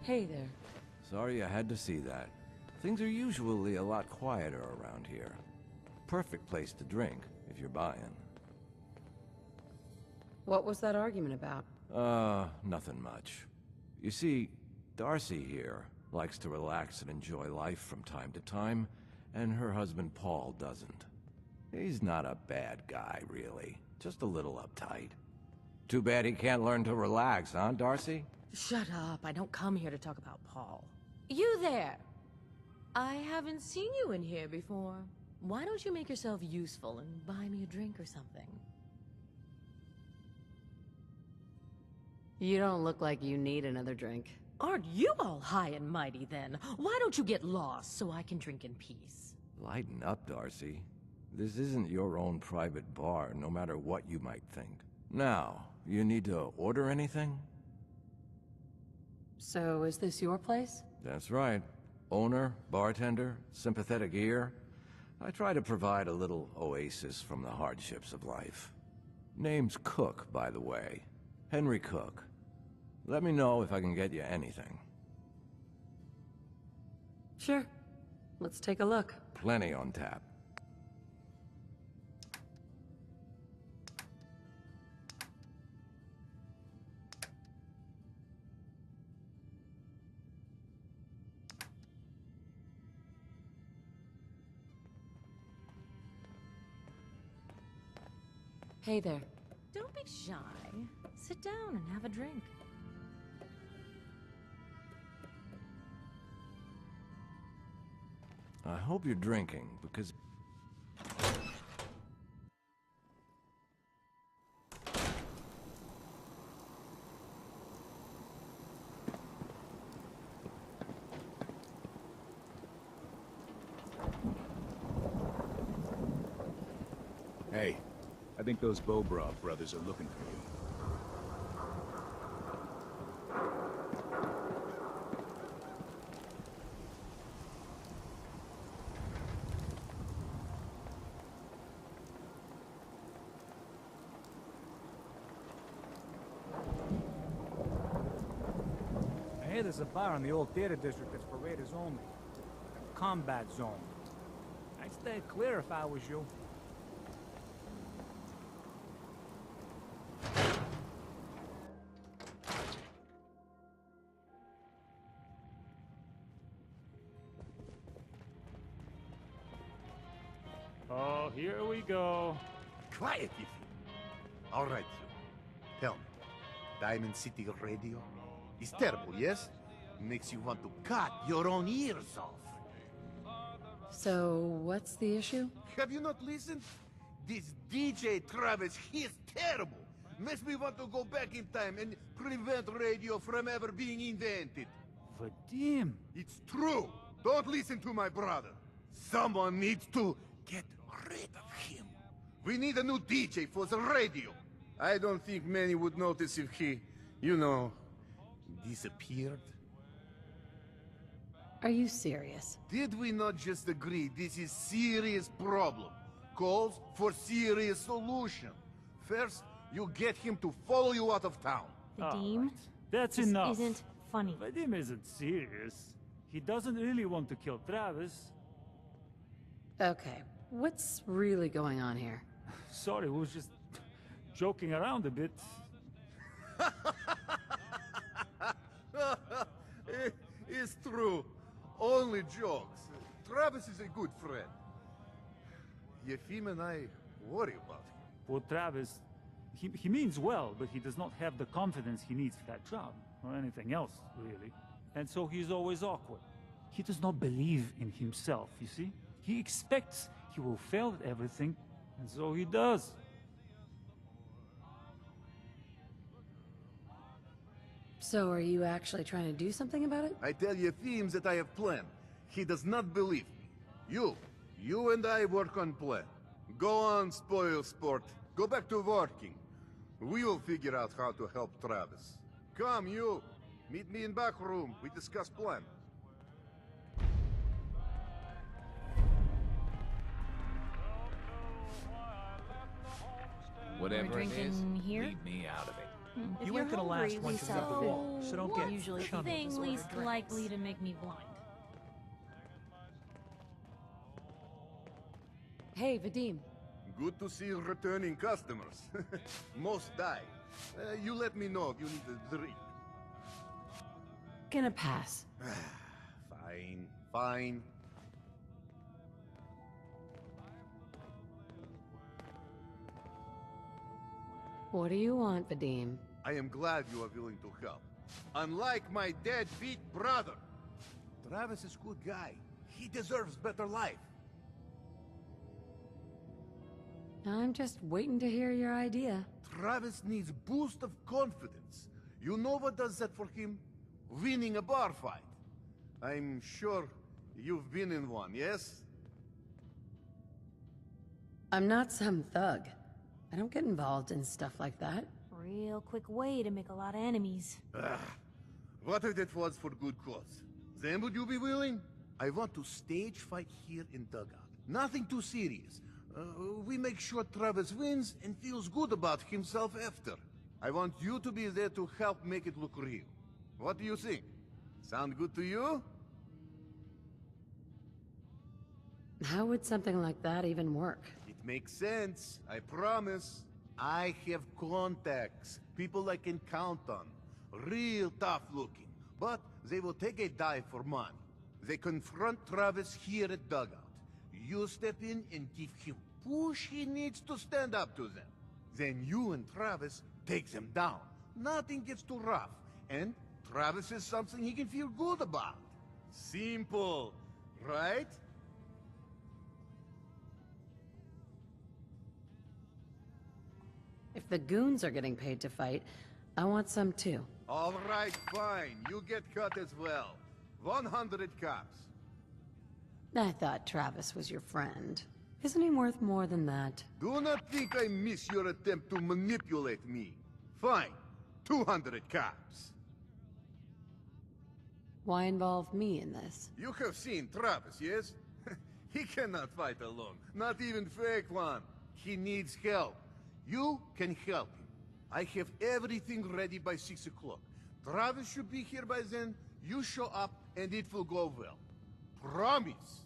Speaker 25: Hey there.
Speaker 14: Sorry I had to see that. Things are usually a lot quieter around here. Perfect place to drink, if you're buying.
Speaker 2: What was that argument about?
Speaker 14: Nothing much. You see, Darcy here likes to relax and enjoy life from time to time, and her husband Paul doesn't. He's not a bad guy, really. Just a little uptight. Too bad he can't learn to relax, huh, Darcy?
Speaker 25: Shut up. I don't come here to talk about Paul. You there! I haven't seen you in here before. Why don't you make yourself useful and buy me a drink or something?
Speaker 2: You don't look like you need another drink.
Speaker 25: Aren't you all high and mighty then? Why don't you get lost so I can drink in peace?
Speaker 14: Lighten up, Darcy. This isn't your own private bar, no matter what you might think. Now, you need to order anything?
Speaker 2: So, is this your place?
Speaker 14: That's right. Owner, bartender, sympathetic ear. I try to provide a little oasis from the hardships of life. Name's Cook, by the way. Henry Cook. Let me know if I can get you anything.
Speaker 2: Sure. Let's take a look.
Speaker 14: Plenty on tap.
Speaker 2: Hey there.
Speaker 25: Don't be shy. Sit down and have a drink.
Speaker 14: I hope you're drinking, because...
Speaker 16: Hey, I think those Bobrov brothers are looking for you.
Speaker 24: I hear there's a bar in the old theater district that's for raiders only. A combat zone. I'd stay clear if I was you. Oh, here we go.
Speaker 23: Quiet, you think. All right, you. Tell me, Diamond City Radio is terrible, yes? Makes you want to cut your own ears off.
Speaker 2: So, what's the issue?
Speaker 23: Have you not listened? This DJ Travis, he's terrible. Makes me want to go back in time and prevent radio from ever being invented.
Speaker 24: Vadim!
Speaker 23: It's true. Don't listen to my brother. Someone needs to get rid of him. We need a new DJ for the radio. I don't think many would notice if he, you know, disappeared.
Speaker 2: Are you serious?
Speaker 23: Did we not just agree this is serious problem? Calls for serious solution. First, you get him to follow you out of town.
Speaker 3: Vadim?
Speaker 24: That's
Speaker 3: This
Speaker 24: enough.
Speaker 3: isn't funny.
Speaker 24: Vadim isn't serious. He doesn't really want to kill Travis.
Speaker 2: Okay, what's really going on here?
Speaker 24: Sorry, we was just joking around a bit.
Speaker 23: It's true. Only jokes. Travis is a good friend. Yefim and I worry about him.
Speaker 24: Well, Travis, he means well, but he does not have the confidence he needs for that job, or anything else, really. And so he's always awkward. He does not believe in himself, you see? He expects he will fail at everything, and so he does.
Speaker 2: So are you actually trying to do something about it?
Speaker 23: I tell Yefim that I have plan. He does not believe me. You and I work on plan. Go on, spoil sport. Go back to working. We will figure out how to help Travis. Come, you. Meet me in back room. We discuss plan.
Speaker 3: Whatever it is, here?
Speaker 8: leave me out of it.
Speaker 3: If
Speaker 8: You
Speaker 3: you're
Speaker 8: ain't gonna
Speaker 3: hungry,
Speaker 8: last
Speaker 3: we
Speaker 8: once you
Speaker 3: sell
Speaker 8: got the wall, so don't get
Speaker 3: usually the
Speaker 8: chummy.
Speaker 3: thing least likely to make me blind.
Speaker 2: Hey, Vadim.
Speaker 23: Good to see returning customers. Most die. You let me know if you need a drink.
Speaker 2: Gonna pass.
Speaker 23: Fine, fine.
Speaker 2: What do you want, Vadim?
Speaker 23: I am glad you are willing to help. Unlike my deadbeat brother. Travis is a good guy. He deserves better life.
Speaker 2: I'm just waiting to hear your idea.
Speaker 23: Travis needs boost of confidence. You know what does that for him? Winning a bar fight. I'm sure you've been in one, yes?
Speaker 2: I'm not some thug. I don't get involved in stuff like that.
Speaker 3: Real quick way to make a lot of enemies.
Speaker 23: What if that was for good cause? Then would you be willing? I want to stage fight here in Dugout. Nothing too serious. We make sure Travis wins and feels good about himself after. I want you to be there to help make it look real. What do you think? Sound good to you?
Speaker 2: How would something like that even work?
Speaker 23: It makes sense, I promise. I have contacts, people I can count on. Real tough looking, but they will take a dive for money. They confront Travis here at Dugout. You step in and give him push he needs to stand up to them. Then you and Travis take them down. Nothing gets too rough, and Travis is something he can feel good about. Simple, right?
Speaker 2: If the goons are getting paid to fight, I want some too.
Speaker 23: All right, fine. You get cut as well. 100 cops.
Speaker 2: I thought Travis was your friend. Isn't he worth more than that?
Speaker 23: Do not think I miss your attempt to manipulate me. Fine. 200 cops.
Speaker 2: Why involve me in this?
Speaker 23: You have seen Travis, yes? He cannot fight alone. Not even fake one. He needs help. You can help him. I have everything ready by 6 o'clock. Travis should be here by then. You show up and it will go well. Promise.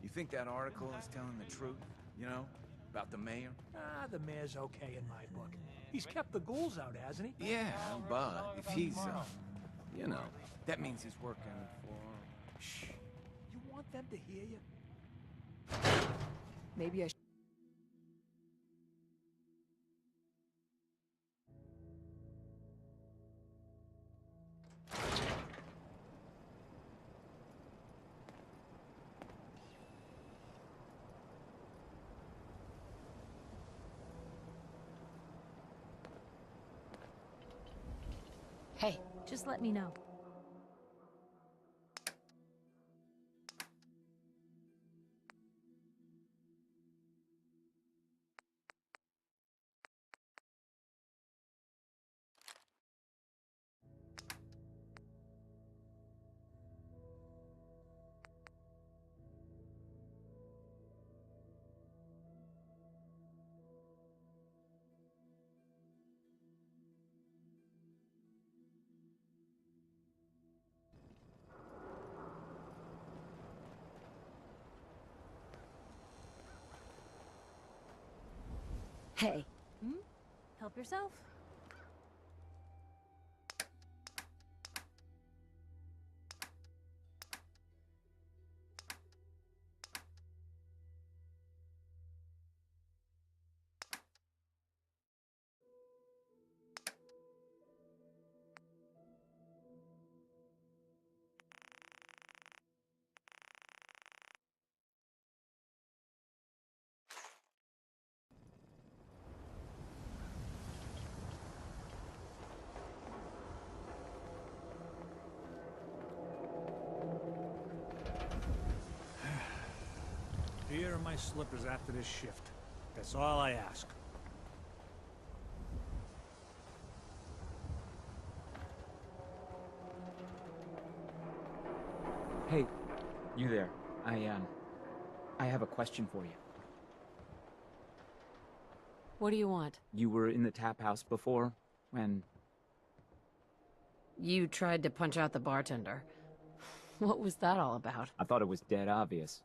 Speaker 10: You think that article is telling the truth? You know? About the mayor?
Speaker 12: Ah, the mayor's okay in my book. He's kept the ghouls out, hasn't he?
Speaker 10: Yeah, but if he's, you know, that means he's working for... Shh.
Speaker 12: You want them to hear you?
Speaker 5: Maybe I should.
Speaker 2: Hey.
Speaker 3: Just let me know.
Speaker 2: Hey.
Speaker 3: Help yourself.
Speaker 12: pair of my slippers after this shift. That's all I ask.
Speaker 8: Hey, you there. I have a question for you.
Speaker 2: What do you want?
Speaker 8: You were in the tap house before, when...
Speaker 2: You tried to punch out the bartender. What was that all about?
Speaker 8: I thought it was dead obvious.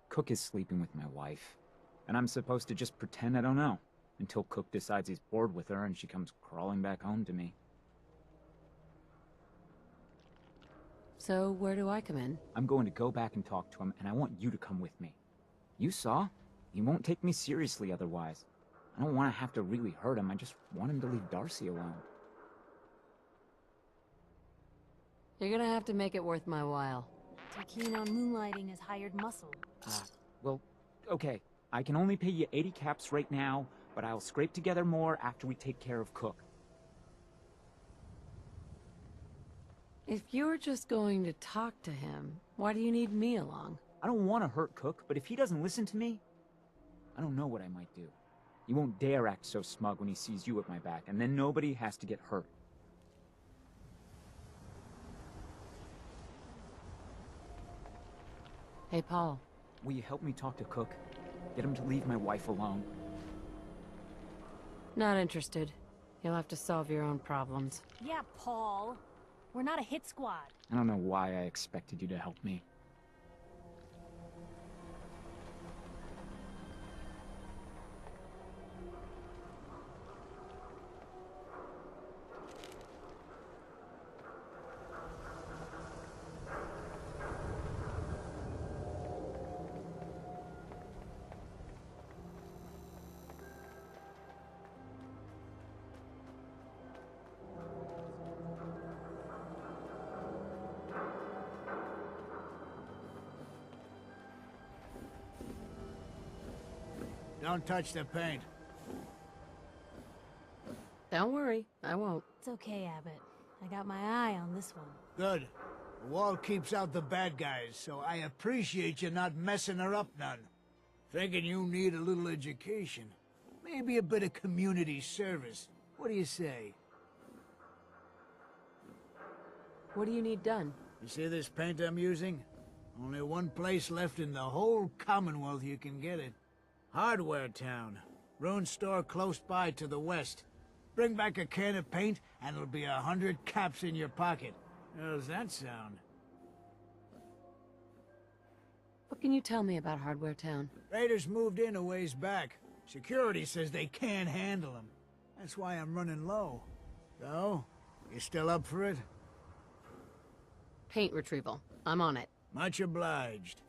Speaker 8: Cook is sleeping with my wife, and I'm supposed to just pretend I don't know, until Cook decides he's bored with her and she comes crawling back home to me.
Speaker 2: So, where do I come in?
Speaker 8: I'm going to go back and talk to him, and I want you to come with me. You saw? He won't take me seriously otherwise. I don't want to have to really hurt him, I just want him to leave Darcy alone.
Speaker 2: You're gonna have to make it worth my while.
Speaker 3: Too keen on moonlighting as hired muscle.
Speaker 8: Well, okay. I can only pay you 80 caps right now, but I'll scrape together more after we take care of Cook.
Speaker 2: If you're just going to talk to him, why do you need me along?
Speaker 8: I don't want to hurt Cook, but if he doesn't listen to me, I don't know what I might do. He won't dare act so smug when he sees you at my back, and then nobody has to get hurt.
Speaker 2: Hey, Paul.
Speaker 8: Will you help me talk to Cook? Get him to leave my wife alone.
Speaker 2: Not interested. You'll have to solve your own problems.
Speaker 3: Yeah, Paul. We're not a hit squad.
Speaker 8: I don't know why I expected you to help me.
Speaker 11: Don't touch the paint.
Speaker 2: Don't worry, I won't.
Speaker 3: It's okay, Abbott. I got my eye on this one.
Speaker 11: Good. The wall keeps out the bad guys, so I appreciate you not messing her up none. Thinking you need a little education. Maybe a bit of community service. What do you say?
Speaker 2: What do you need done?
Speaker 11: You see this paint I'm using? Only one place left in the whole Commonwealth you can get it. Hardware Town. Ruin store close by to the west. Bring back a can of paint, and it'll be 100 caps in your pocket. How's that sound?
Speaker 2: What can you tell me about Hardware Town?
Speaker 11: Raiders moved in a ways back. Security says they can't handle them. That's why I'm running low. So, you still up for it?
Speaker 2: Paint retrieval. I'm on it.
Speaker 11: Much obliged.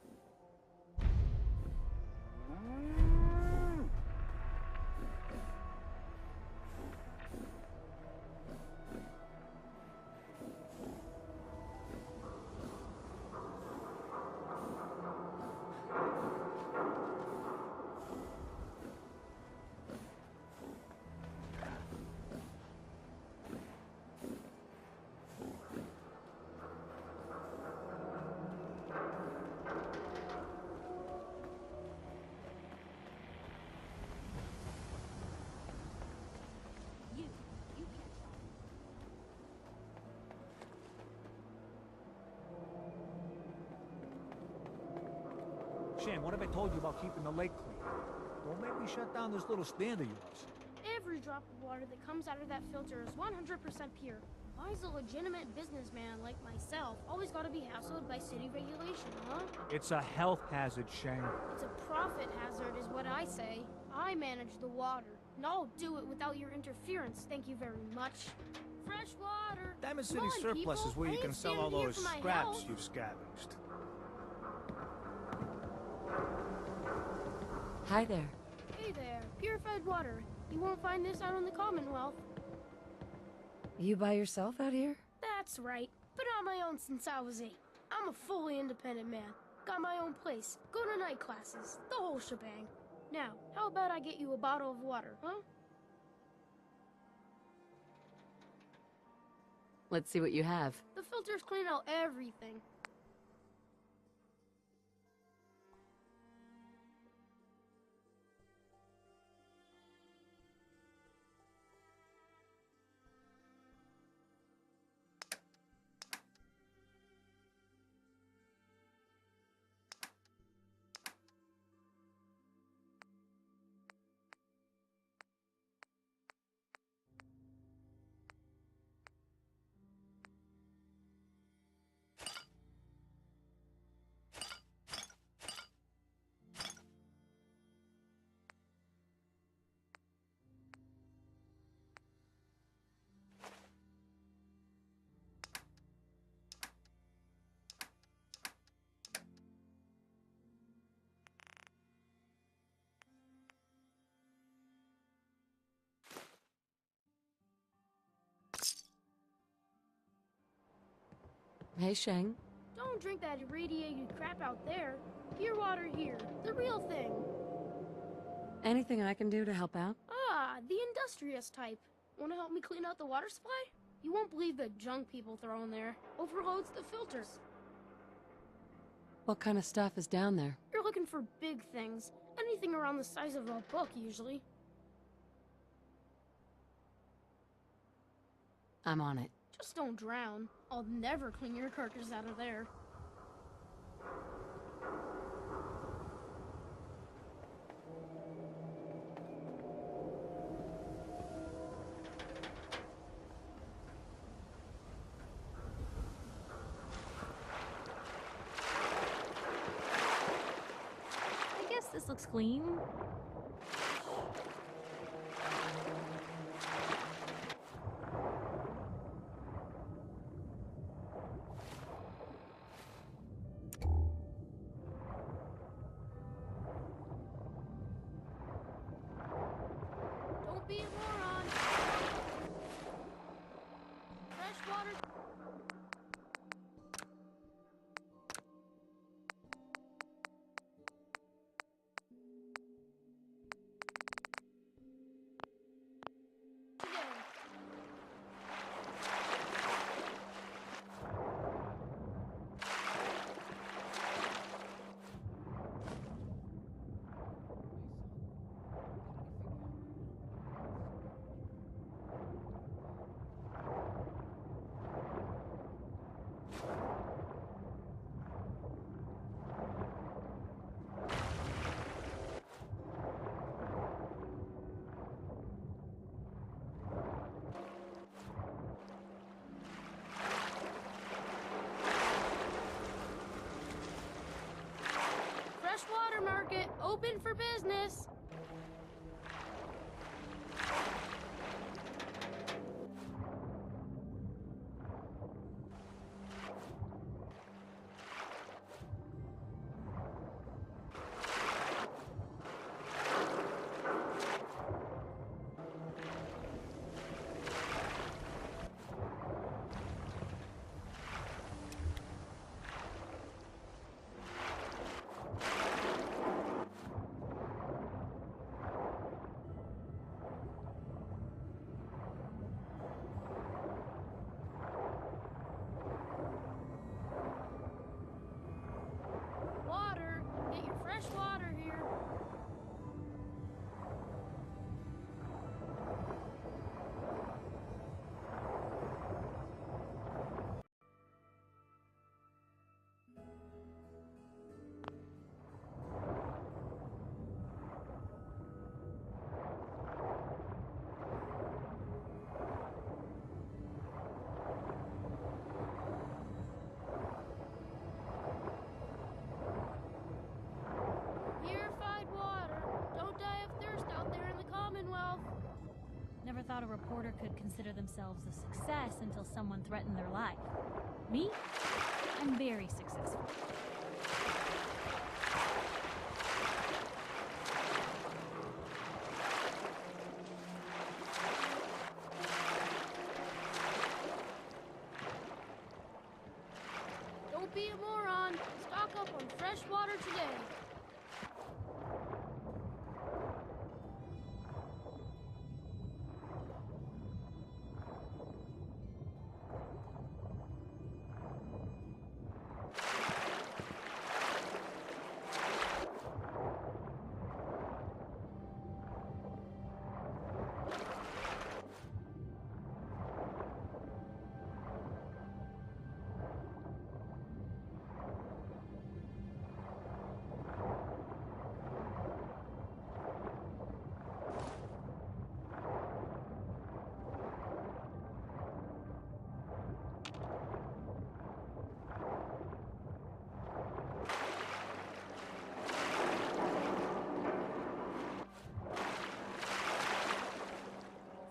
Speaker 12: Shan, what have I told you about keeping the lake clean? Don't make me shut down this little stand of yours.
Speaker 6: Every drop of water that comes out of that filter is 100% pure. Why's a legitimate businessman like myself always gotta be hassled by city regulation, huh?
Speaker 12: It's a health hazard, Shane.
Speaker 6: It's a profit hazard is what I say. I manage the water, and I'll do it without your interference, thank you very much. Fresh water!
Speaker 12: Diamond City
Speaker 6: Come on,
Speaker 12: Surplus
Speaker 6: people.
Speaker 12: is where
Speaker 6: I
Speaker 12: you
Speaker 6: ain't
Speaker 12: can sell
Speaker 6: standing
Speaker 12: all
Speaker 6: here
Speaker 12: those
Speaker 6: for my
Speaker 12: scraps
Speaker 6: health.
Speaker 12: you've scavenged.
Speaker 2: Hi there.
Speaker 6: Hey there, purified water. You won't find this out in the Commonwealth.
Speaker 2: You by yourself out here?
Speaker 6: That's right. Been on my own since I was 8. I'm a fully independent man. Got my own place, go to night classes, the whole shebang. Now, how about I get you a bottle of water, huh?
Speaker 2: Let's see what you have.
Speaker 6: The filters clean out everything.
Speaker 2: Hey, Sheng.
Speaker 6: Don't drink that irradiated crap out there. Pure water here. The real thing.
Speaker 2: Anything I can do to help out?
Speaker 6: Ah, the industrious type. Want to help me clean out the water supply? You won't believe the junk people throw in there. Overloads the filters.
Speaker 2: What kind of stuff is down there?
Speaker 6: You're looking for big things. Anything around the size of a book, usually.
Speaker 2: I'm on it.
Speaker 6: Just don't drown. I'll never clean your carcass out of there.
Speaker 3: I guess this looks clean.
Speaker 6: Don't be a moron. Fresh water. Freshwater market, open for business. Water, get your fresh water here. Purified water. Don't die of thirst out there in the Commonwealth.
Speaker 3: Never thought a reporter could consider themselves a success until someone threatened their life. Me? I'm very successful.
Speaker 6: Don't be a moron. Stock up on fresh water today.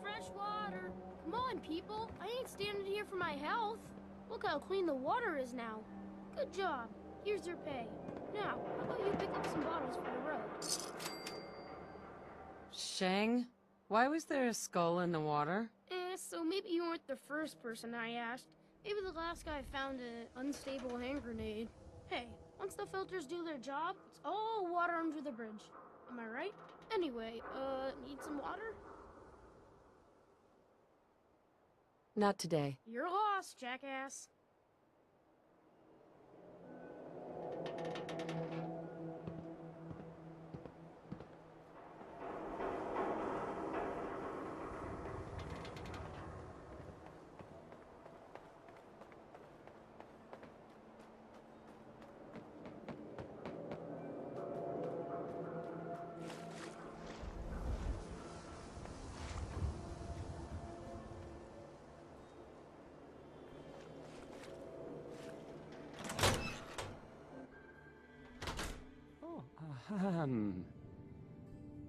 Speaker 6: Fresh water. Come on, people. I ain't standing here for my health. Look how clean the water is now. Good job. Here's your pay. Now, how about you pick up some bottles for the road?
Speaker 2: Sheng, why was there a skull in the water?
Speaker 6: So maybe you weren't the first person I asked. Maybe the last guy found an unstable hand grenade. Hey, once the filters do their job, it's all water under the bridge. Am I right? Anyway, need some water?
Speaker 2: Not today.
Speaker 6: You're lost, jackass.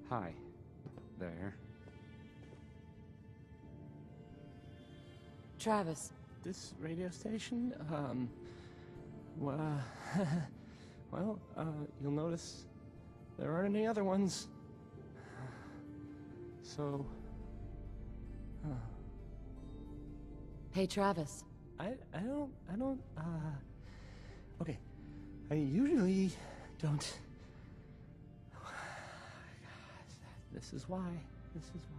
Speaker 10: Hi. There.
Speaker 2: Travis.
Speaker 10: This radio station, well, you'll notice there aren't any other ones. So,
Speaker 2: Hey, Travis.
Speaker 10: I don't, okay. I usually don't. This is why. This is why.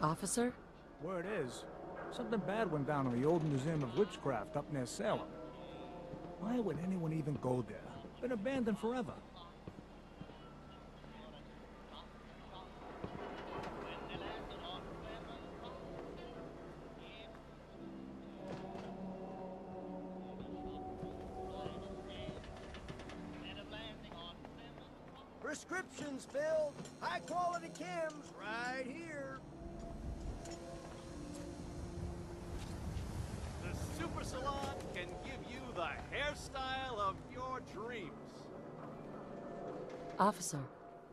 Speaker 2: Officer?
Speaker 12: Word is, something bad went down in the old Museum of Witchcraft up near Salem. Why would anyone even go there? Been abandoned forever.
Speaker 22: Prescriptions filled. High quality chems right here.
Speaker 9: The Super Salon can give you the hairstyle of your dreams.
Speaker 2: Officer.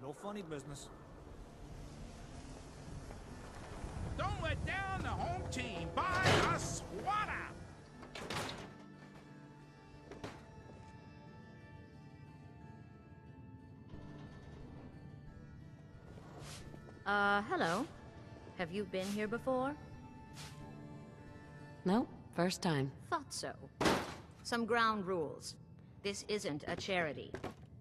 Speaker 12: No funny business.
Speaker 16: Don't let down the home team. Buy a swatter.
Speaker 13: Hello. Have you been here before?
Speaker 2: Nope, first time.
Speaker 13: Thought so. Some ground rules. This isn't a charity.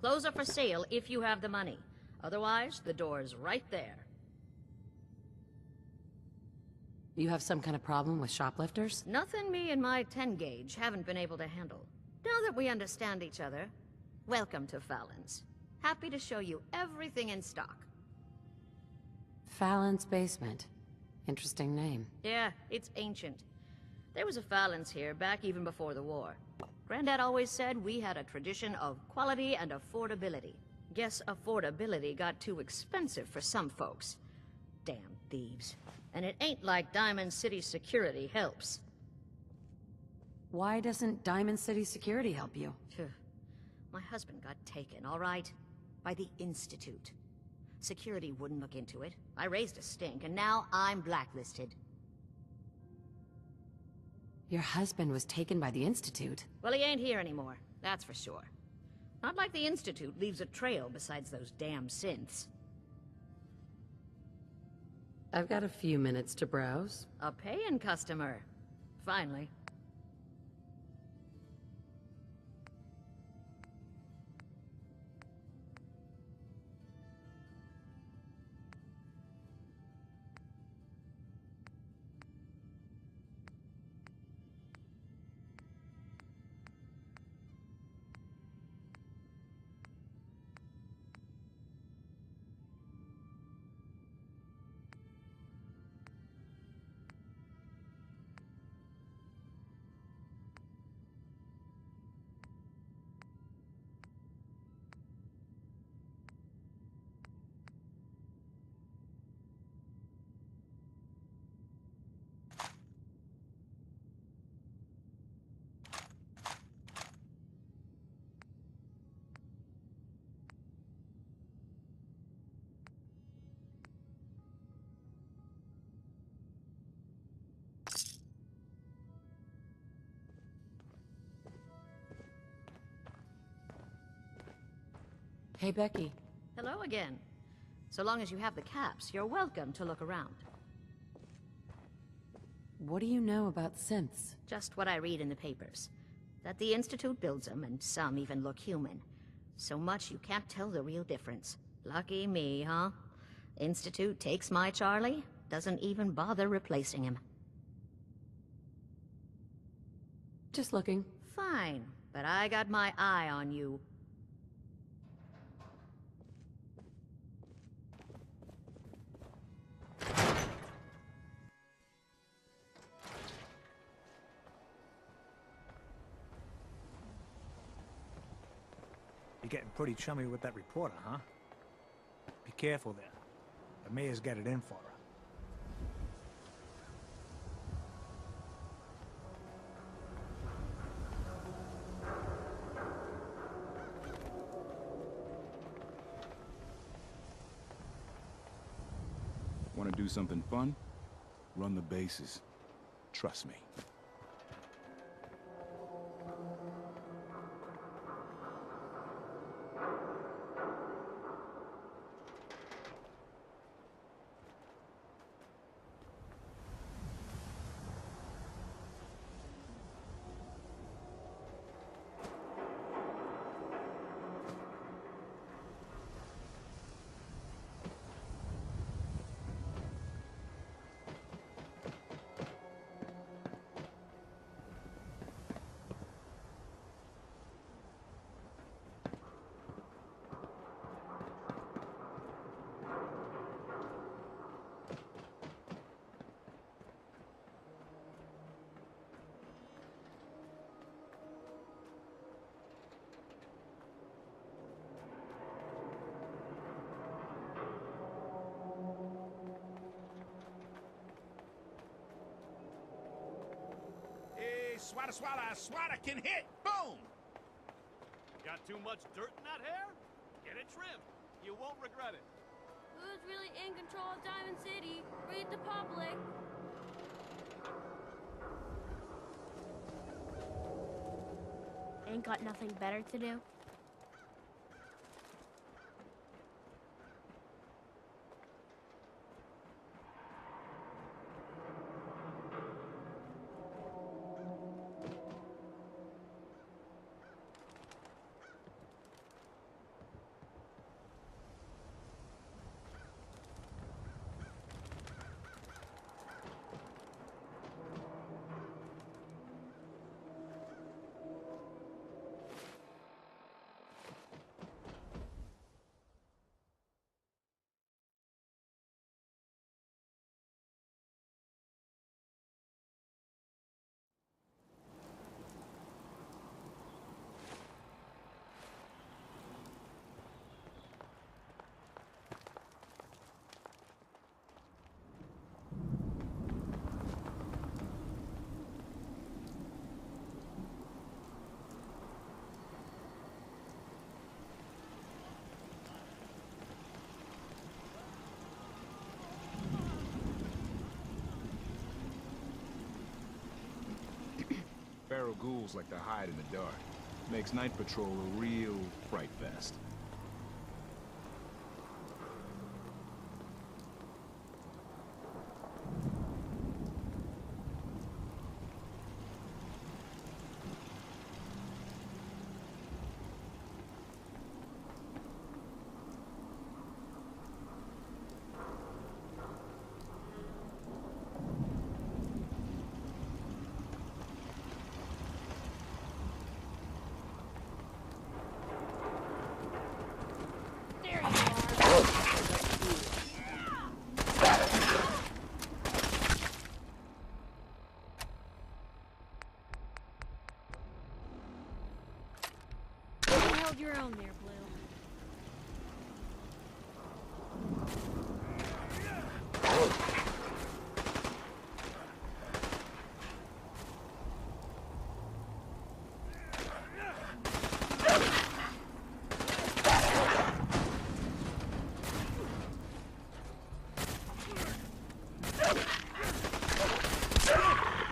Speaker 13: Clothes are for sale if you have the money. Otherwise, the door's right there.
Speaker 2: You have some kind of problem with shoplifters?
Speaker 13: Nothing me and my 10-gauge haven't been able to handle. Now that we understand each other, welcome to Fallon's. Happy to show you everything in stock.
Speaker 2: Fallon's Basement. Interesting name.
Speaker 13: Yeah, it's ancient. There was a Fallon's here back even before the war. Granddad always said we had a tradition of quality and affordability. Guess affordability got too expensive for some folks. Damn thieves. And it ain't like Diamond City security helps.
Speaker 2: Why doesn't Diamond City security help you?
Speaker 13: Phew. My husband got taken, all right? By the Institute. Security wouldn't look into it. I raised a stink, and now I'm blacklisted.
Speaker 2: Your husband was taken by the Institute.
Speaker 13: Well, he ain't here anymore, that's for sure. Not like the Institute leaves a trail besides those damn synths.
Speaker 2: I've got a few minutes to browse.
Speaker 13: A paying customer. Finally.
Speaker 2: Hey, Becky.
Speaker 13: Hello again. So long as you have the caps, you're welcome to look around.
Speaker 2: What do you know about synths?
Speaker 13: Just what I read in the papers. That the Institute builds them, and some even look human. So much you can't tell the real difference. Lucky me, huh? Institute takes my Charlie, doesn't even bother replacing him.
Speaker 2: Just looking.
Speaker 13: Fine, but I got my eye on you.
Speaker 12: You're getting pretty chummy with that reporter, huh? Be careful there. The mayor's got it in for her.
Speaker 16: Want to do something fun? Run the bases. Trust me.
Speaker 9: Swada can hit! Boom! Got too much dirt in that hair? Get it trimmed. You won't regret it.
Speaker 6: Who's really in control of Diamond City? Read the public. Ain't got nothing better to do?
Speaker 16: Feral ghouls like to hide in the dark. Makes night patrol a real fright fest.
Speaker 6: Hold your own there, Blue.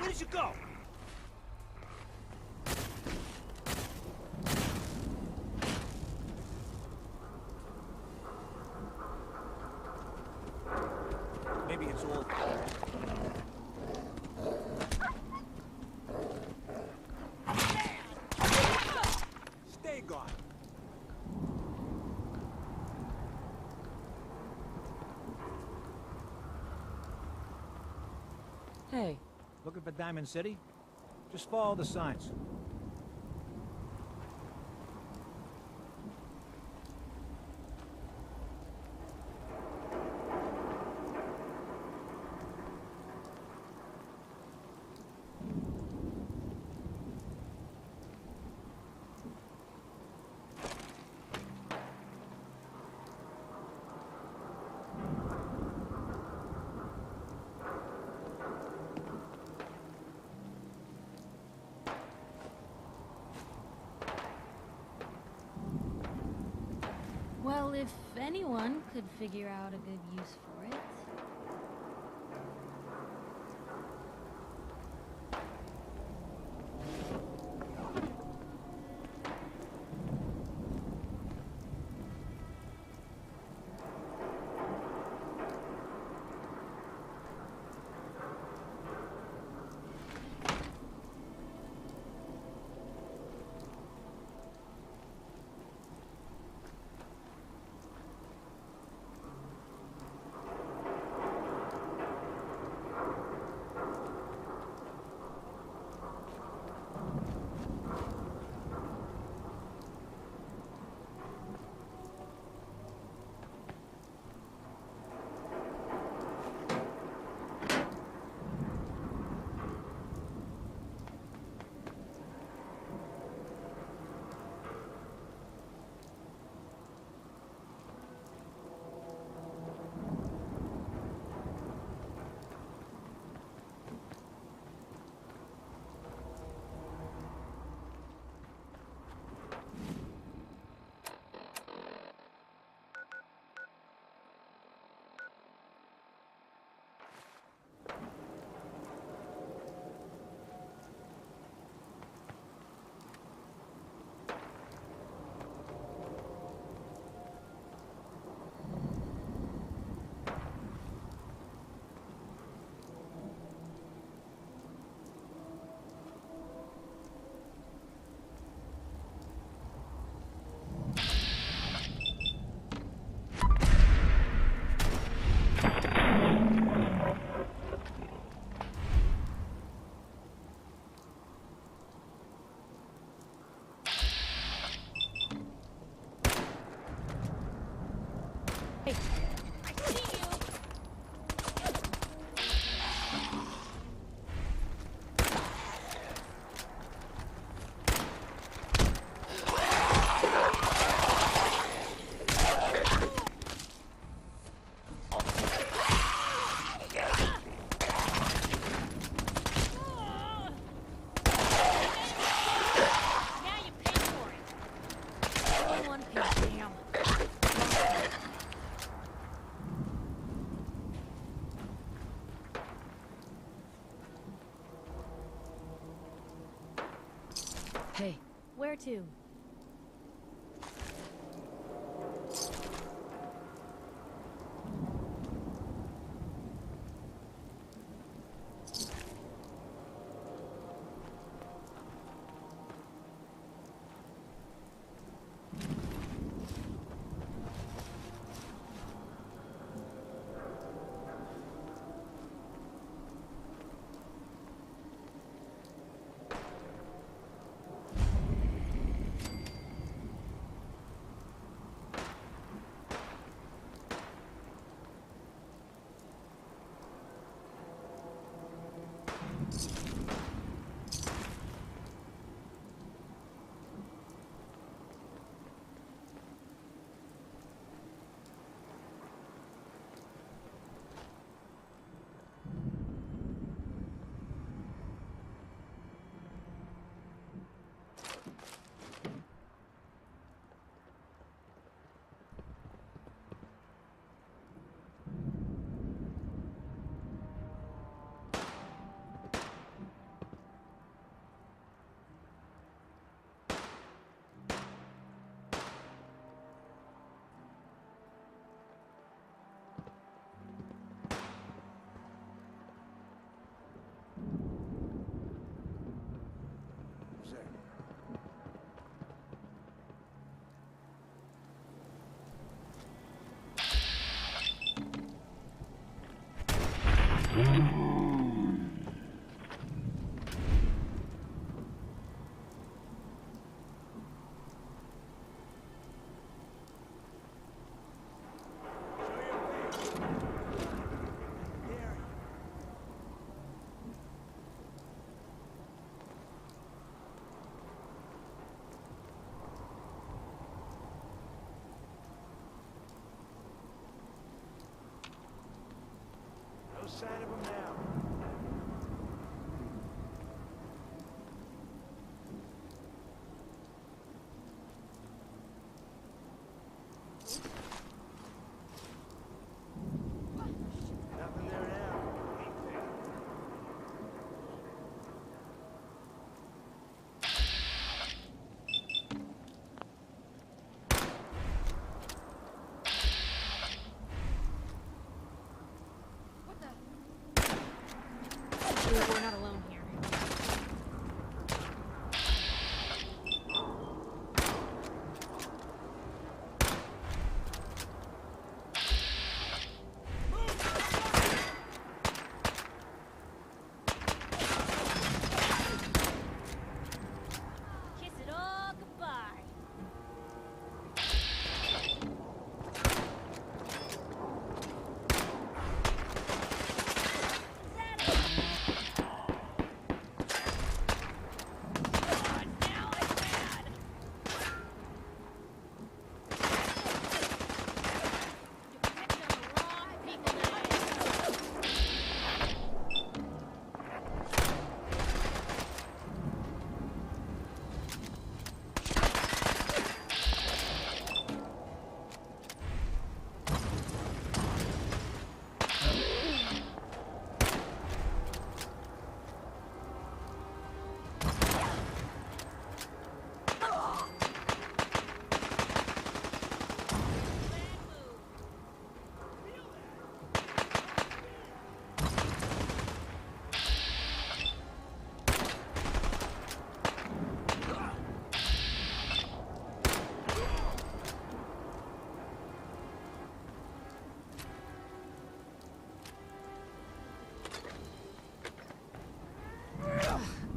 Speaker 9: Where did you go?
Speaker 25: Hey.
Speaker 12: Looking for Diamond City? Just follow the signs.
Speaker 3: Well, if anyone could figure out a good use for it.
Speaker 2: Hey.
Speaker 3: Where to?
Speaker 12: sign of him now. Nothing there now.
Speaker 3: We're not alone here. Kiss it all goodbye.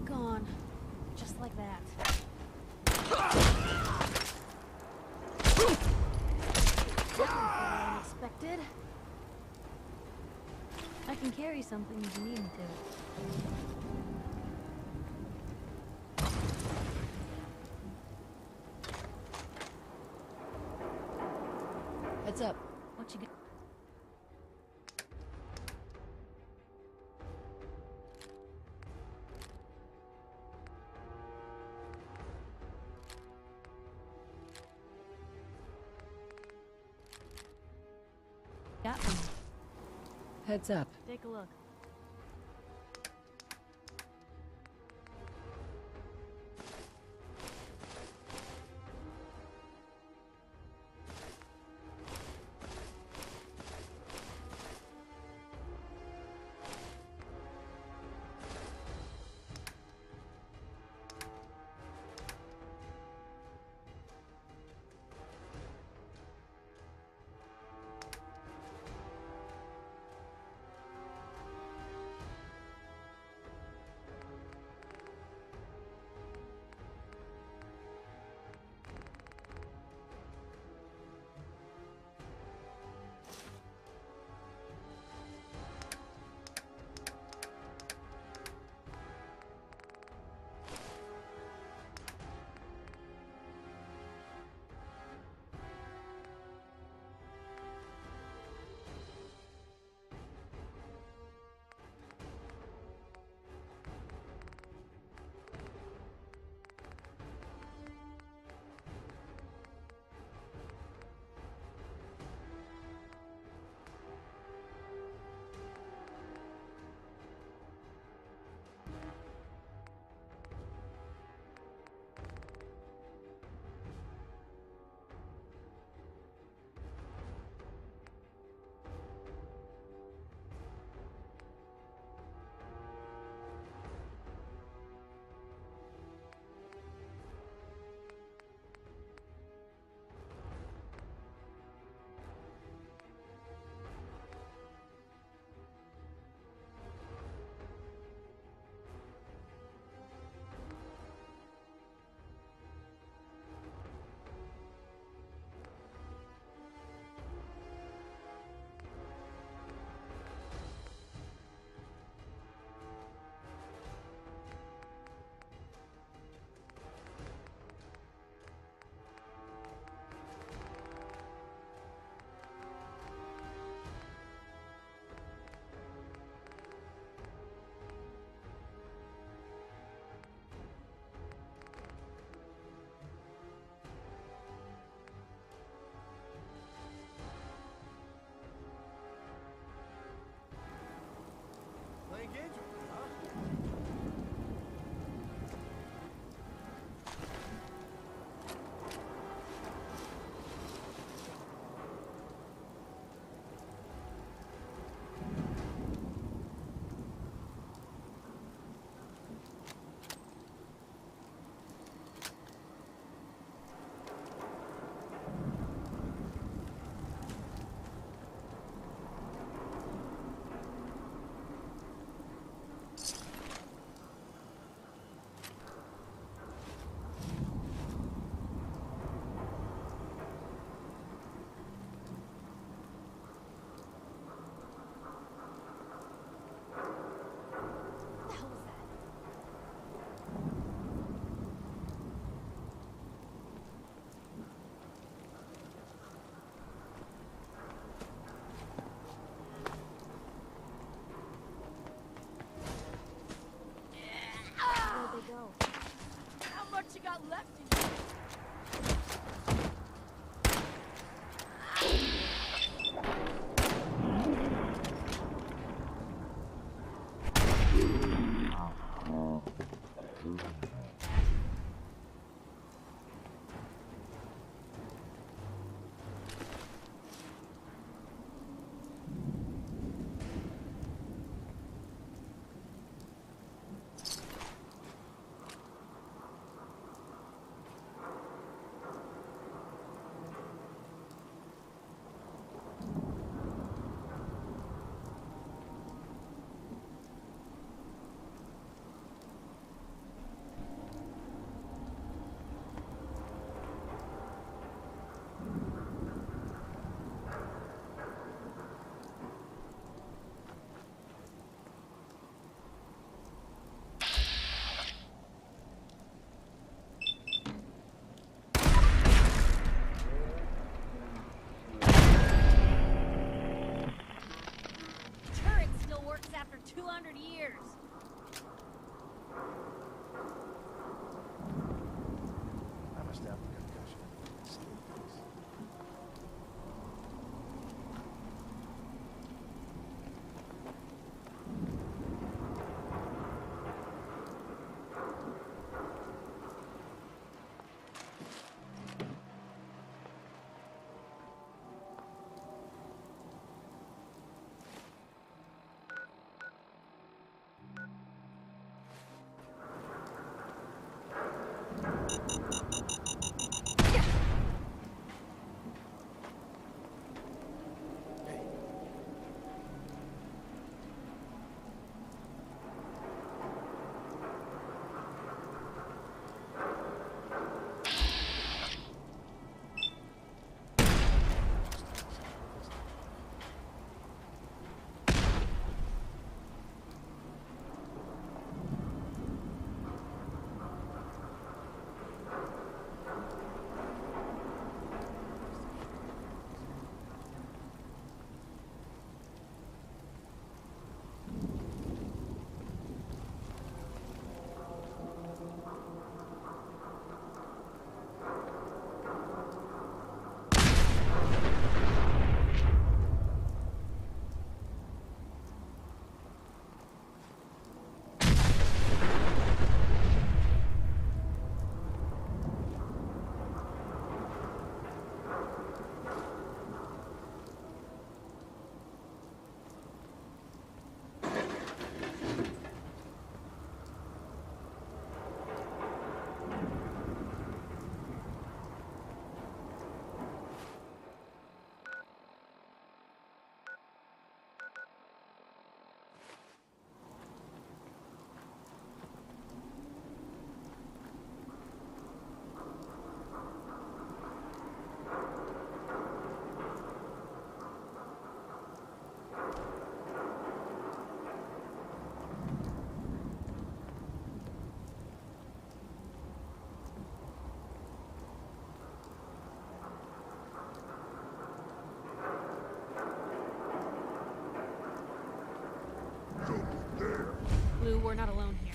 Speaker 3: Gone. Just like that. Unexpected. I can carry something if you need me to.
Speaker 2: Heads up.
Speaker 3: What you got? Got me.
Speaker 2: Heads up.
Speaker 3: Take a look. 200 years.
Speaker 22: I must have a concussion.
Speaker 3: Blue, we're not alone here.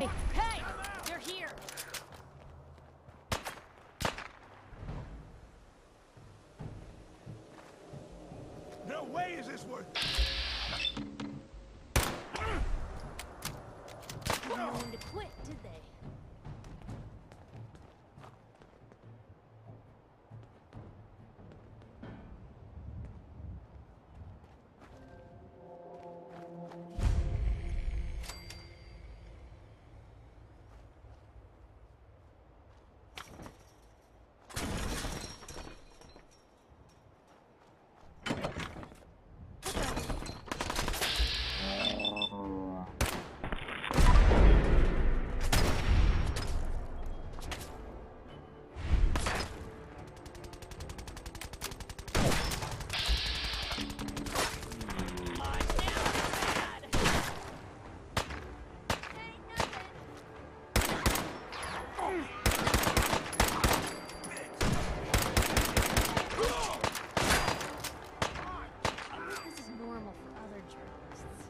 Speaker 3: Hey! They're here!
Speaker 16: No way is this worth...
Speaker 3: Didn't know when to quit, did they? This is normal for other journalists.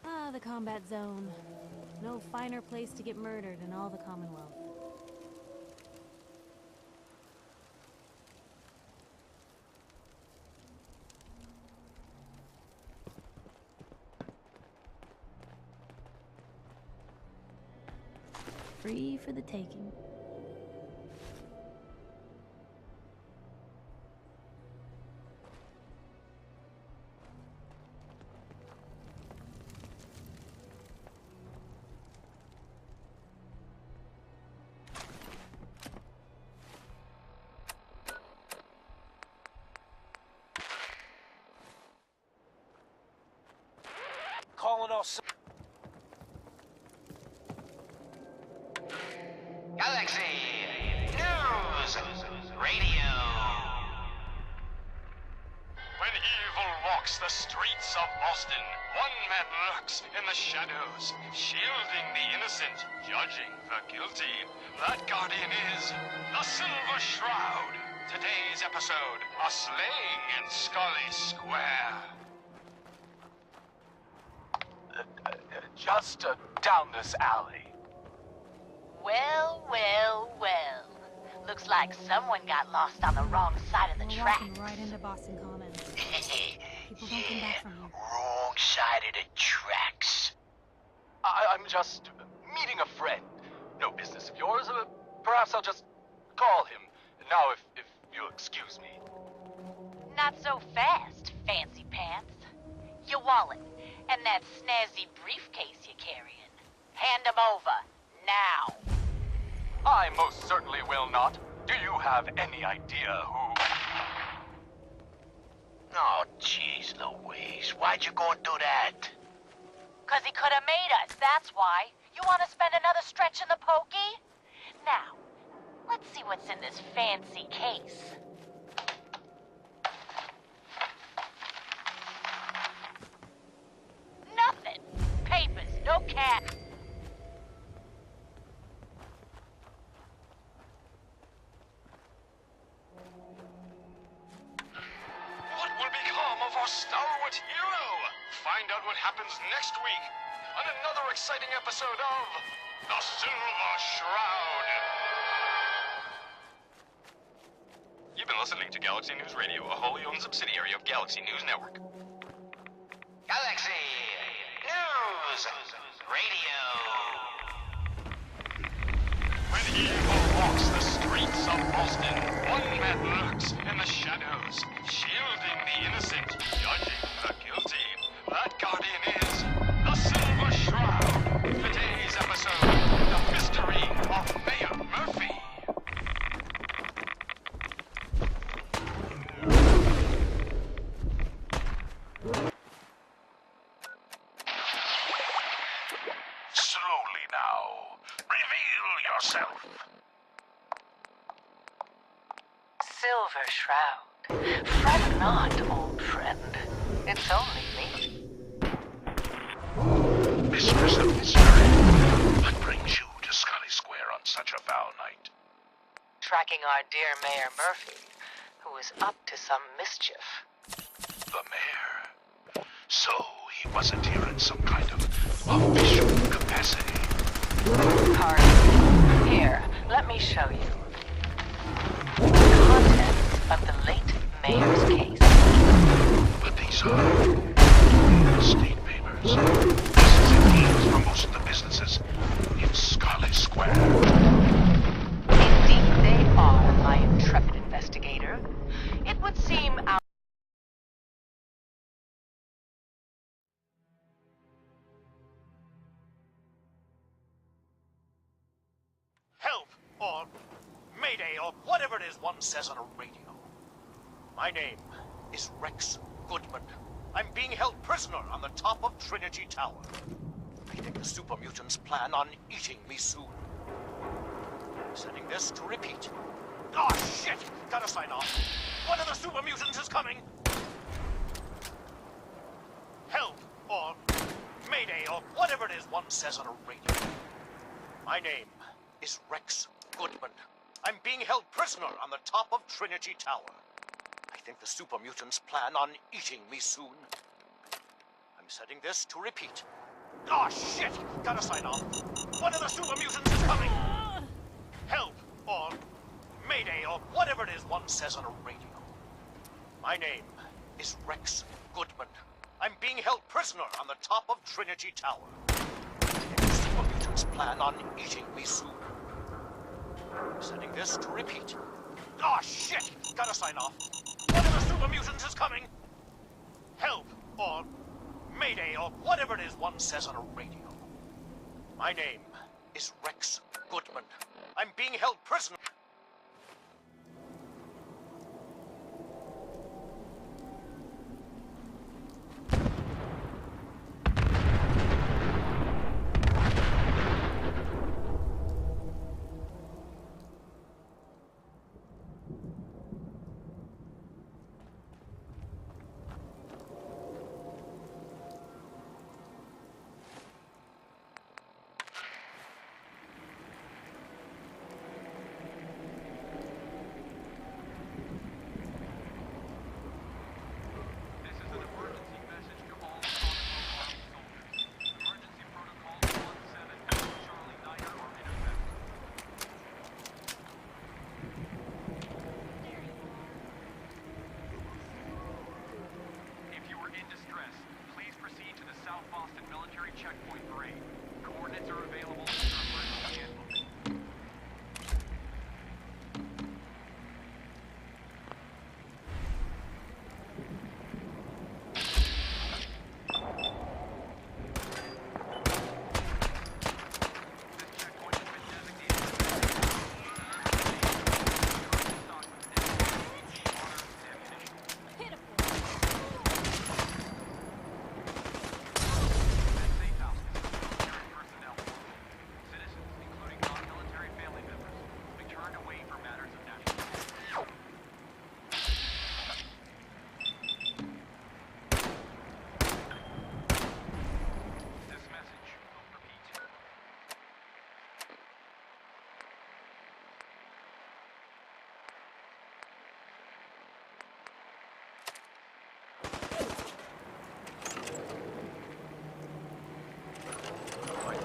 Speaker 3: Ah, the combat zone. No finer place to get murdered in all the Commonwealth. Free for the taking.
Speaker 17: Calling all...
Speaker 18: Galaxy News Radio.
Speaker 19: When evil walks the streets of Boston, one man lurks in the shadows, shielding the innocent, judging the guilty. That guardian is the Silver Shroud. Today's episode, a slaying in Scully Square.
Speaker 17: Just down this alley.
Speaker 20: Well, well, well. Looks like someone got lost on the wrong side of the
Speaker 3: We're
Speaker 20: track.
Speaker 3: walking right into Boston Commons. People don't come back from here.
Speaker 18: Wrong side of the tracks.
Speaker 17: I'm just meeting a friend. No business of yours. Perhaps I'll just call him. Now, if you'll excuse me.
Speaker 20: Not so fast, fancy pants. Your wallet and that snazzy briefcase you're carrying. Hand them over, now.
Speaker 17: I most certainly will not. Do you have any idea who...
Speaker 18: Oh, jeez Louise. Why'd you go and do that?
Speaker 20: 'Cause he could have made us, that's why. You want to spend another stretch in the pokey? Now, let's see what's in this fancy case. Nothing. Papers, no cash.
Speaker 19: What will become of our stalwart hero? Find out what happens next week on another exciting episode of The Silver Shroud. You've been listening to Galaxy News Radio, a wholly owned subsidiary of Galaxy News Network.
Speaker 18: Galaxy News Radio.
Speaker 19: When evil walks the streets of Boston, one man lurks in the shadows, shielding the innocent, judging the guilty. That guardian is the Silver Shroud. Today's episode, the mystery of Mayor Murphy.
Speaker 18: Slowly now. Reveal yourself.
Speaker 20: Silver Shroud. Fret not, old friend. It's only me.
Speaker 18: Mistress of Mystery.
Speaker 1: tracking our dear Mayor Murphy, who is up to some mischief.
Speaker 18: The mayor? So, he wasn't here in some kind of official capacity.
Speaker 1: Carter, here, let me show you. The contents of the late Mayor's case.
Speaker 18: But these are estate papers. This is indeed for most of the businesses in Scarlet Square.
Speaker 1: Indeed they are, my intrepid investigator. It would seem our...
Speaker 4: Help, or Mayday, or whatever it is one says on a radio. My name is Rex Goodman. I'm being held prisoner on the top of Trinity Tower. I think the super mutants plan on eating me soon. Sending this to repeat. Oh, shit! Gotta sign off. One of the super mutants is coming! Help, or Mayday, or whatever it is one says on a radio. My name is Rex Goodman. I'm being held prisoner on the top of Trinity Tower. I think the super mutants plan on eating me soon. I'm setting this to repeat. Oh, shit! Gotta sign off. One of the super mutants is coming! Help, or Mayday, or whatever it is one says on a radio. My name is Rex Goodman. I'm being held prisoner on the top of Trinity Tower. I think the super mutants plan on eating me soon. I'm setting this to repeat. Oh, shit! Gotta sign off. One of the super mutants is coming! Help, or Mayday, or whatever it is one says on a radio. My name is Rex Goodman. I'm being held prisoner.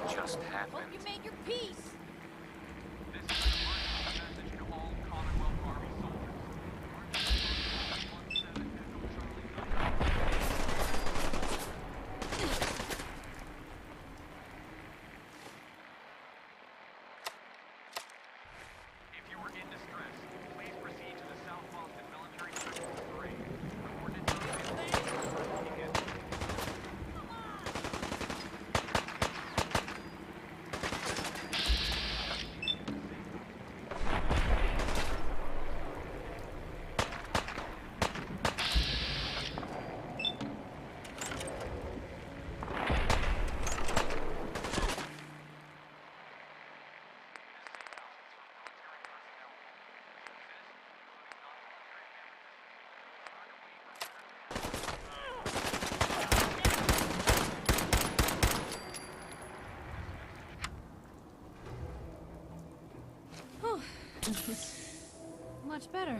Speaker 8: Just happened.
Speaker 3: Hope you made your peace. much better.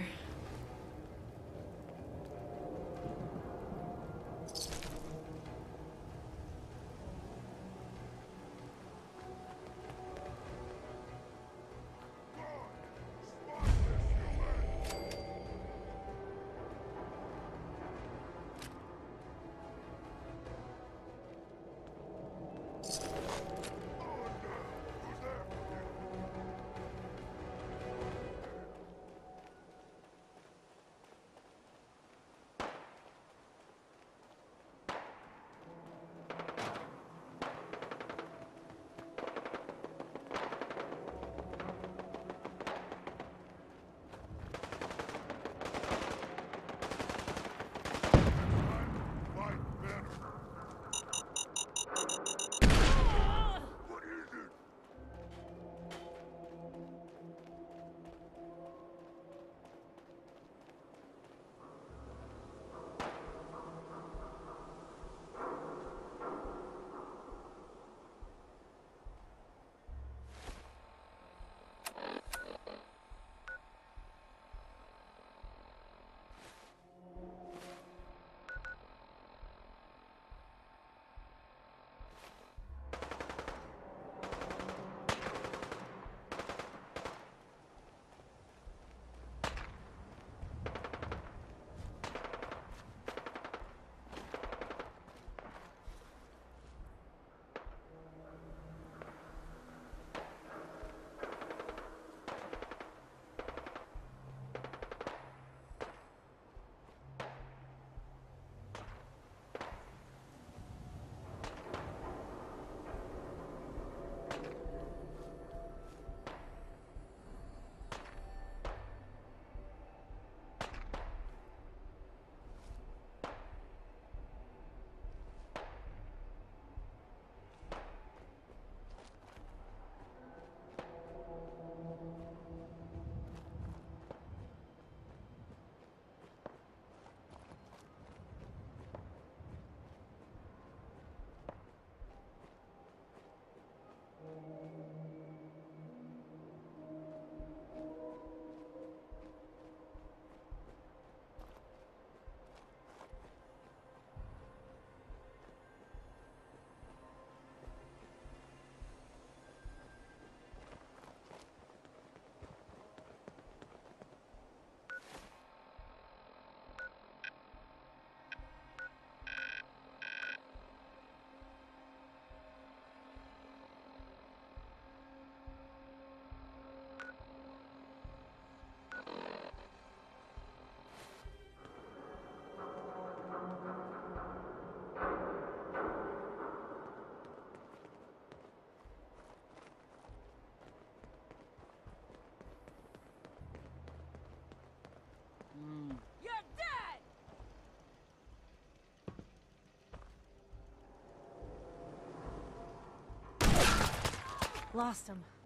Speaker 3: Lost him.